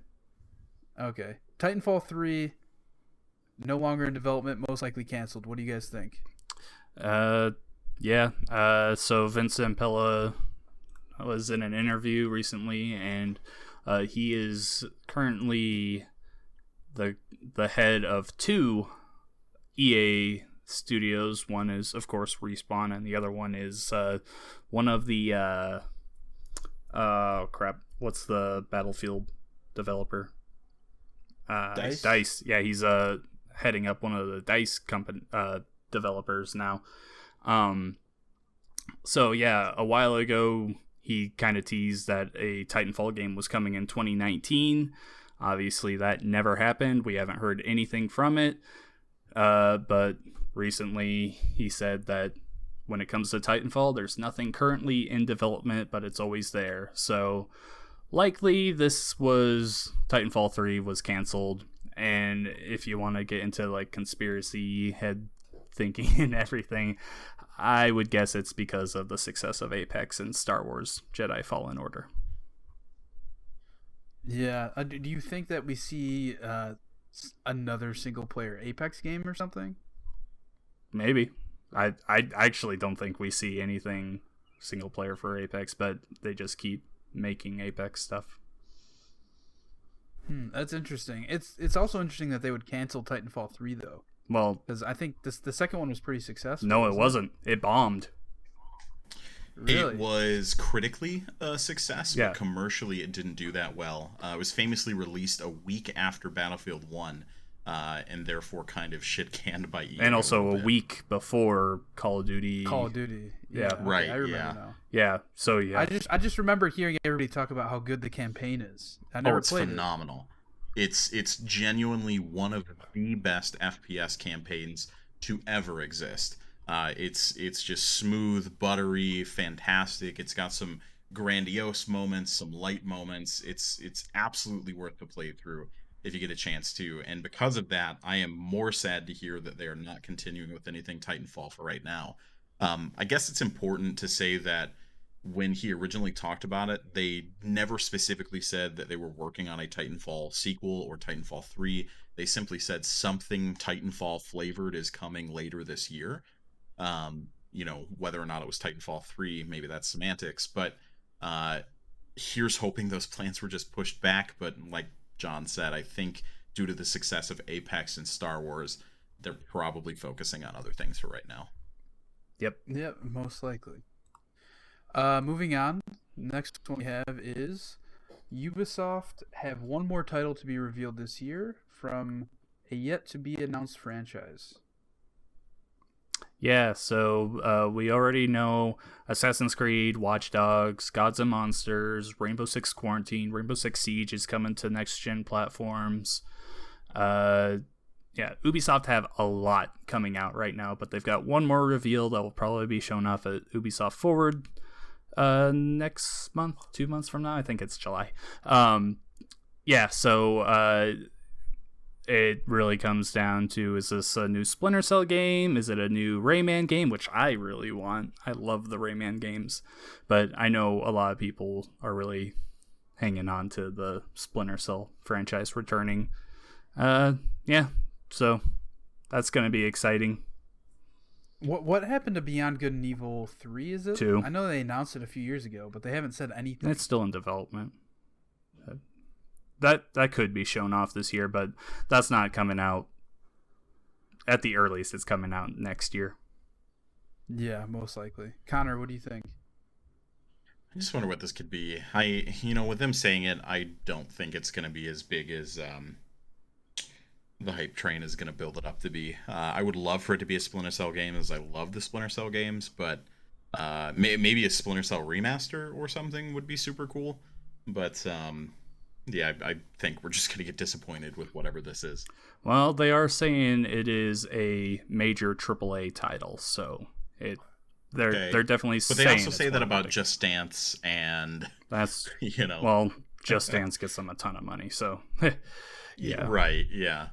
Okay. Titanfall 3, no longer in development, most likely canceled. What do you guys think? Yeah. So Vincent Pella was in an interview recently, and he is currently the head of 2 EA studios. One is, of course, Respawn, and the other one is one of the what's the Battlefield developer? DICE. Yeah, he's heading up one of the DICE company developers now. So yeah, a while ago he kind of teased that a Titanfall game was coming in 2019. Obviously that never happened. We haven't heard anything from it. But recently he said that when it comes to Titanfall, there's nothing currently in development, but it's always there. So likely Titanfall 3 was canceled. And if you want to get into like conspiracy head thinking and everything, I would guess it's because of the success of Apex and Star Wars Jedi Fallen Order. Yeah. Do you think that we see another single player Apex game or something? Maybe. I actually don't think we see anything single player for Apex, but they just keep making Apex stuff. That's interesting. It's also interesting that they would cancel Titanfall 3 though. Well, because I think the second one was pretty successful. No, it wasn't. It bombed. Really? It was critically a success, yeah. But commercially it didn't do that well. It was famously released a week after Battlefield 1, and therefore kind of shit-canned by EA. And also a week before Call of Duty. Yeah. Okay, right, I remember now. Yeah, so yeah. I just remember hearing everybody talk about how good the campaign is. I never played phenomenal. It's genuinely one of the best FPS campaigns to ever exist. It's just smooth, buttery, fantastic. It's got some grandiose moments, some light moments. It's absolutely worth the playthrough if you get a chance to. And because of that, I am more sad to hear that they are not continuing with anything Titanfall for right now. I guess it's important to say that when he originally talked about it, they never specifically said that they were working on a Titanfall sequel or Titanfall 3. They simply said something Titanfall flavored is coming later this year. Whether or not it was Titanfall 3, maybe that's semantics, but here's hoping those plans were just pushed back. But like John said, I think due to the success of Apex and Star Wars, they're probably focusing on other things for right now. Yep, most likely. Moving on, next one we have is Ubisoft have one more title to be revealed this year from a yet-to-be-announced franchise. Yeah, so we already know Assassin's Creed, Watch Dogs, Gods and Monsters, Rainbow Six Quarantine, Rainbow Six Siege is coming to next-gen platforms. Yeah, Ubisoft have a lot coming out right now, but they've got one more reveal that will probably be shown off at Ubisoft Forward next month, 2 months from now. I think it's July. Yeah, so it really comes down to, is this a new Splinter Cell game? Is it a new Rayman game, which I really want? I love the Rayman games, but I know a lot of people are really hanging on to the Splinter Cell franchise returning. Yeah, so that's going to be exciting. What happened to Beyond Good and Evil 3, is it? 2. I know they announced it a few years ago, but they haven't said anything. It's still in development. That could be shown off this year, but that's not coming out. At the earliest, it's coming out next year. Yeah, most likely. Connor, what do you think? I just wonder what this could be. With them saying it, I don't think it's going to be as big as the hype train is going to build it up to be. I would love for it to be a Splinter Cell game, as I love the Splinter Cell games, but maybe a Splinter Cell remaster or something would be super cool. But yeah, I think we're just going to get disappointed with whatever this is. Well, they are saying it is a major AAA title, so they're definitely saying. But they also say that about Just Dance, and that's Well, Just Dance gets them a ton of money, so yeah, right, yeah.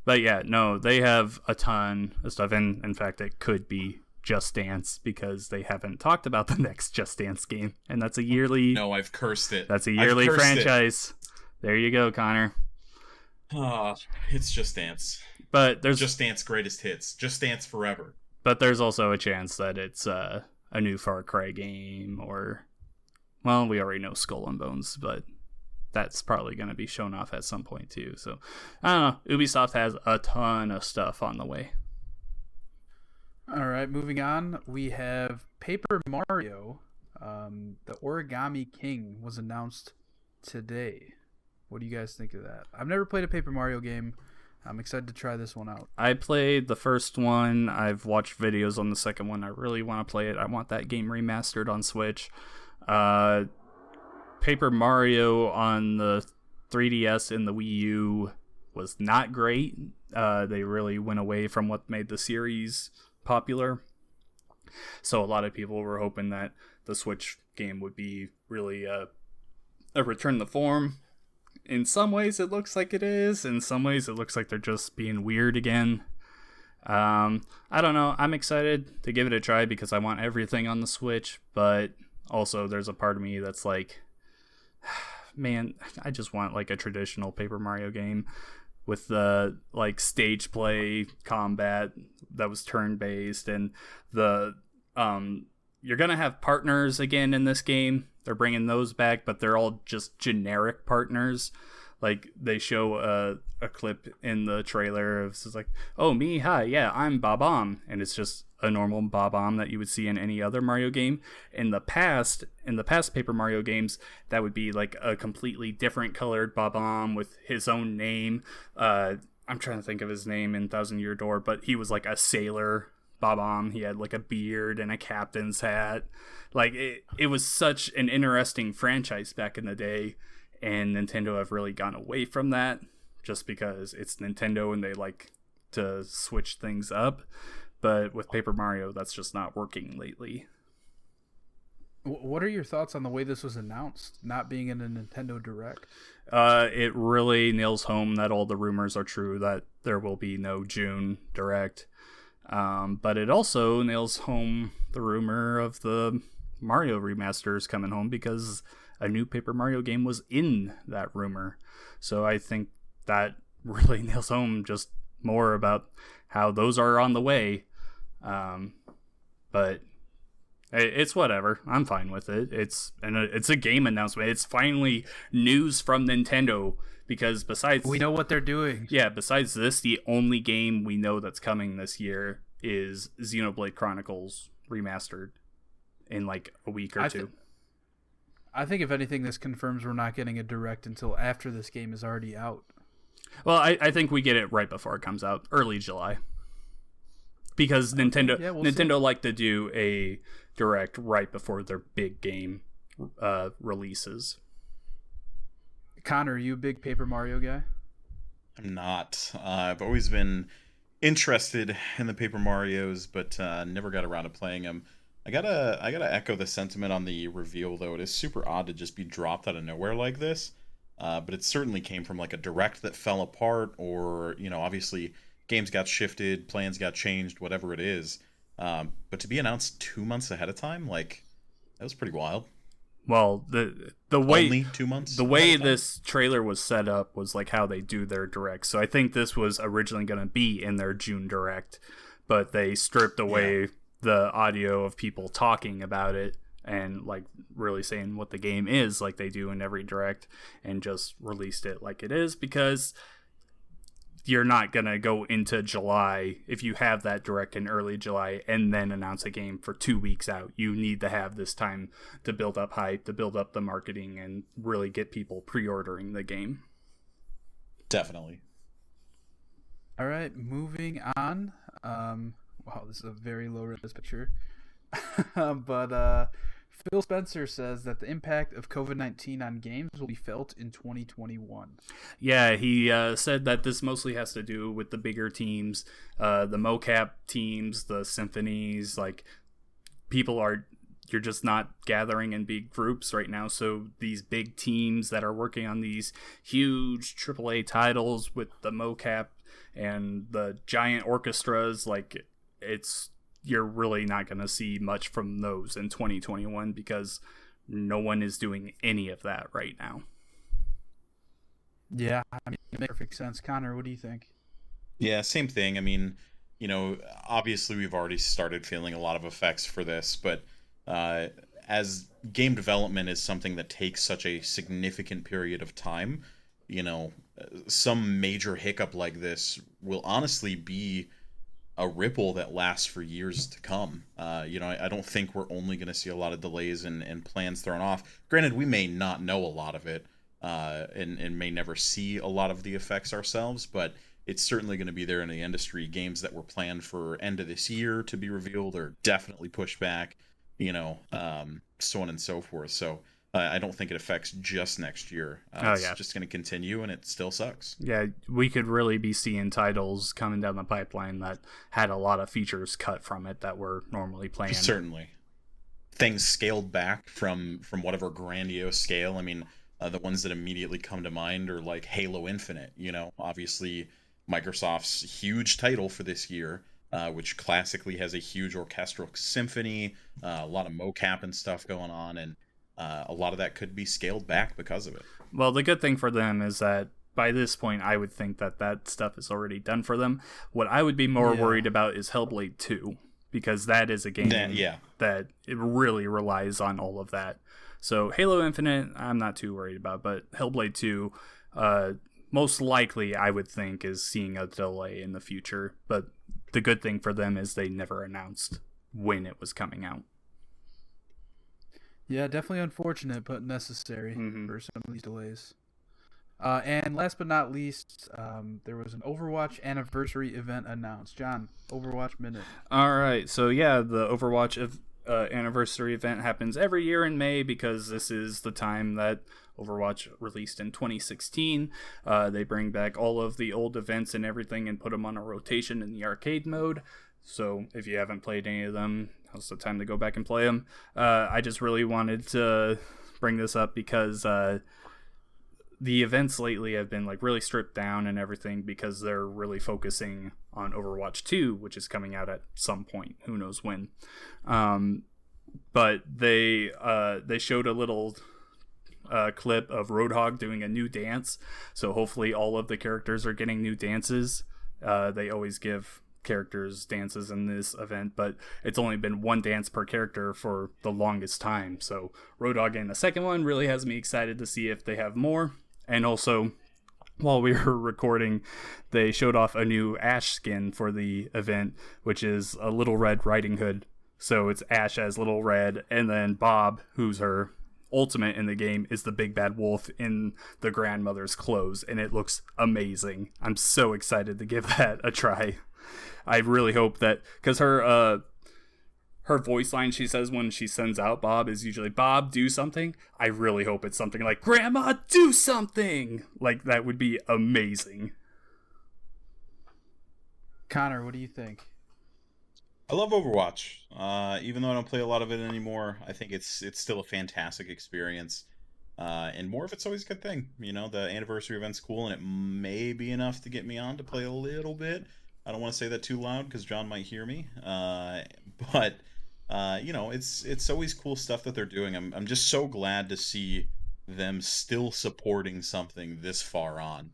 But yeah, no, they have a ton of stuff, and in fact, it could be Just Dance because they haven't talked about the next Just Dance game, and that's a yearly. No, I've cursed it. That's a yearly franchise. There you go, Connor. It's Just Dance. But there's Just Dance Greatest Hits. Just Dance Forever. But there's also a chance that it's a new Far Cry game, or, well, we already know Skull and Bones, but that's probably going to be shown off at some point too. So I don't know. Ubisoft has a ton of stuff on the way. All right, moving on. We have Paper Mario. The Origami King was announced today. What do you guys think of that? I've never played a Paper Mario game. I'm excited to try this one out. I played the first one. I've watched videos on the second one. I really want to play it. I want that game remastered on Switch. Paper Mario on the 3DS and the Wii U was not great. They really went away from what made the series popular. So a lot of people were hoping that the Switch game would be really a return to form. In some ways it looks like it is. In some ways it looks like they're just being weird again. I don't know. I'm excited to give it a try because I want everything on the Switch, but also there's a part of me that's like, man, I just want like a traditional Paper Mario game with the like stage play combat that was turn-based, and the you're gonna have partners again in this game. They're bringing those back, but they're all just generic partners. Like, they show a clip in the trailer of it's like, oh, me, hi, yeah, I'm Bob-omb. And it's just a normal Bob-omb that you would see in any other Mario game. In the past Paper Mario games, that would be like a completely different colored Bob-omb with his own name. I'm trying to think of his name in Thousand Year Door, but he was like a sailor Bob-omb. He had like a beard and a captain's hat. Like, it was such an interesting franchise back in the day, and Nintendo have really gone away from that just because it's Nintendo and they like to switch things up. But with Paper Mario, that's just not working lately. What are your thoughts on the way this was announced, not being in a Nintendo Direct? It really nails home that all the rumors are true, that there will be no June Direct. But it also nails home the rumor of the Mario remasters coming home, because a new Paper Mario game was in that rumor. So I think that really nails home just more about how those are on the way. But It's whatever. I'm fine with it. It's a game announcement. It's finally news from Nintendo, because besides, we know what they're doing. Yeah, besides this, the only game we know that's coming this year is Xenoblade Chronicles Remastered in like a week or two. I think if anything, this confirms we're not getting a direct until after this game is already out. Well, I think we get it right before it comes out, early July. Because Nintendo like to do a direct right before their big game releases. Connor, are you a big Paper Mario guy? I'm not. I've always been interested in the Paper Marios, but never got around to playing them. I gotta echo the sentiment on the reveal, though. It is super odd to just be dropped out of nowhere like this. But it certainly came from like a direct that fell apart, or obviously games got shifted, plans got changed, whatever it is. But to be announced 2 months ahead of time, like, that was pretty wild. Well, the way only 2 months. The way this trailer was set up was like how they do their directs. So I think this was originally going to be in their June direct, but they stripped away the audio of people talking about it and like really saying what the game is, like they do in every direct, and just released it like it is, because you're not going to go into July if you have that direct in early July and then announce a game for 2 weeks out. You need to have this time to build up hype, to build up the marketing, and really get people pre-ordering the game. Definitely. All right, moving on. Wow, this is a very low-res picture. But Phil Spencer says that the impact of COVID-19 on games will be felt in 2021. Yeah, he said that this mostly has to do with the bigger teams, the mocap teams, the symphonies. Like, you're just not gathering in big groups right now. So these big teams that are working on these huge AAA titles with the mocap and the giant orchestras, like, you're really not going to see much from those in 2021, because no one is doing any of that right now. Yeah, I mean, it makes perfect sense. Connor, what do you think? Yeah, same thing. I mean, obviously we've already started feeling a lot of effects for this, but as game development is something that takes such a significant period of time, some major hiccup like this will honestly be a ripple that lasts for years to come. I don't think we're only going to see a lot of delays and plans thrown off. Granted, we may not know a lot of it and may never see a lot of the effects ourselves, but it's certainly going to be there in the industry. Games that were planned for end of this year to be revealed are definitely pushed back, so on and so forth. So I don't think it affects just next year. It's just going to continue, and it still sucks. Yeah, we could really be seeing titles coming down the pipeline that had a lot of features cut from it that were normally planned. Certainly. Things scaled back from whatever grandiose scale. I mean, the ones that immediately come to mind are like Halo Infinite. Obviously Microsoft's huge title for this year, which classically has a huge orchestral symphony, a lot of mocap and stuff going on, and a lot of that could be scaled back because of it. Well, the good thing for them is that by this point, I would think that stuff is already done for them. What I would be more worried about is Hellblade 2, because that is a game that it really relies on all of that. So Halo Infinite, I'm not too worried about, but Hellblade 2, most likely I would think is seeing a delay in the future. But the good thing for them is they never announced when it was coming out. Yeah, definitely unfortunate, but necessary for some of these delays. And last but not least, there was an Overwatch anniversary event announced. John, Overwatch Minute. All right, so yeah, the Overwatch anniversary event happens every year in May, because this is the time that Overwatch released in 2016. They bring back all of the old events and everything and put them on a rotation in the arcade mode. So if you haven't played any of them, now's the time to go back and play them. I just really wanted to bring this up because the events lately have been like really stripped down and everything, because they're really focusing on Overwatch 2, which is coming out at some point, who knows when. But they showed a little clip of Roadhog doing a new dance, so hopefully all of the characters are getting new dances. They always give characters' dances in this event, but it's only been one dance per character for the longest time. So Road Dogg getting the second one really has me excited to see if they have more. And also, while we were recording, they showed off a new Ash skin for the event, which is a Little Red Riding Hood. So it's Ash as Little Red, and then Bob, who's her ultimate in the game, is the big bad wolf in the grandmother's clothes, and it looks amazing. I'm so excited to give that a try. I really hope that, because her voice line she says when she sends out Bob is usually, "Bob, do something." I really hope it's something like, "Grandma, do something!" Like, that would be amazing. Connor, what do you think? I love Overwatch. Even though I don't play a lot of it anymore, I think it's still a fantastic experience. And more of it's always a good thing. You know, the anniversary event's cool, and it may be enough to get me on to play a little bit. I don't want to say that too loud because John might hear me. But you know, it's always cool stuff that they're doing. I'm just so glad to see them still supporting something this far on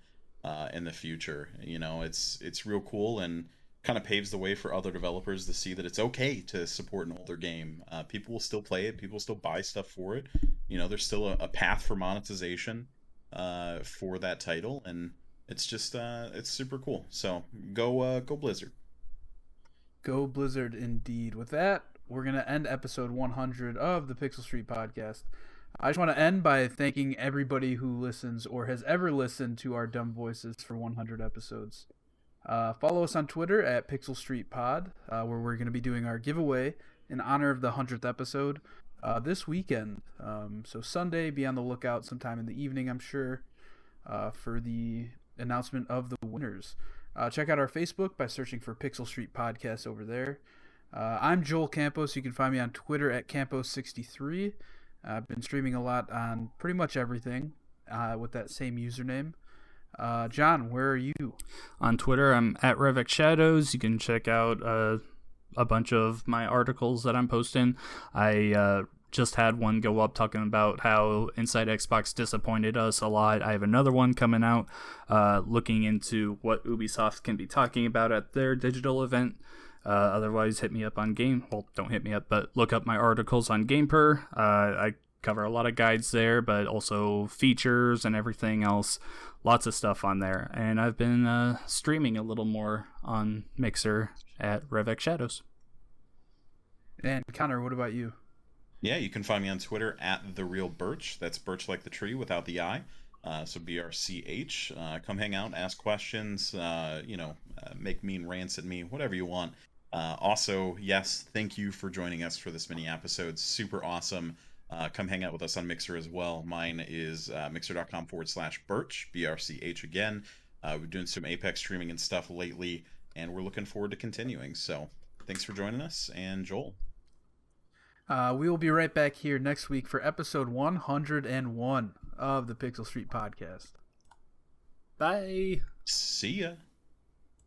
in the future. You know, it's real cool, and kind of paves the way for other developers to see that it's okay to support an older game. People will still play it. People will still buy stuff for it. You know, there's still a path for monetization for that title, and it's just it's super cool. So go Blizzard. Go Blizzard indeed. With that, we're going to end episode 100 of the Pixel Street podcast. I just want to end by thanking everybody who listens or has ever listened to our dumb voices for 100 episodes. Follow us on Twitter at Pixel Street Pod, where we're going to be doing our giveaway in honor of the 100th episode this weekend. So Sunday, be on the lookout sometime in the evening, I'm sure, for the announcement of the winners. Check out our Facebook by searching for Pixel Street Podcast over there. I'm Joel Campos. You can find me on Twitter at Campos63. I've been streaming a lot on pretty much everything with that same username. John, where are you? On Twitter, I'm at Revic Shadows. You can check out a bunch of my articles that I'm posting. I just had one go up talking about how Inside Xbox disappointed us a lot. I have another one coming out looking into what Ubisoft can be talking about at their digital event. Otherwise, hit me up on don't hit me up, but look up my articles on GamePer. I cover a lot of guides there, but also features and everything else. Lots of stuff on there. And I've been streaming a little more on Mixer at Revic Shadows. And Connor, what about you? Yeah, you can find me on Twitter at TheRealBirch. That's Birch like the tree without the I. So BRCH. Come hang out, ask questions, make mean rants at me, whatever you want. Also, yes, thank you for joining us for this mini episode. Super awesome. Come hang out with us on Mixer as well. Mine is mixer.com/Birch, BRCH again. We're doing some Apex streaming and stuff lately, and we're looking forward to continuing. So thanks for joining us, and Joel. We will be right back here next week for episode 101 of the Pixel Street podcast. Bye. See ya.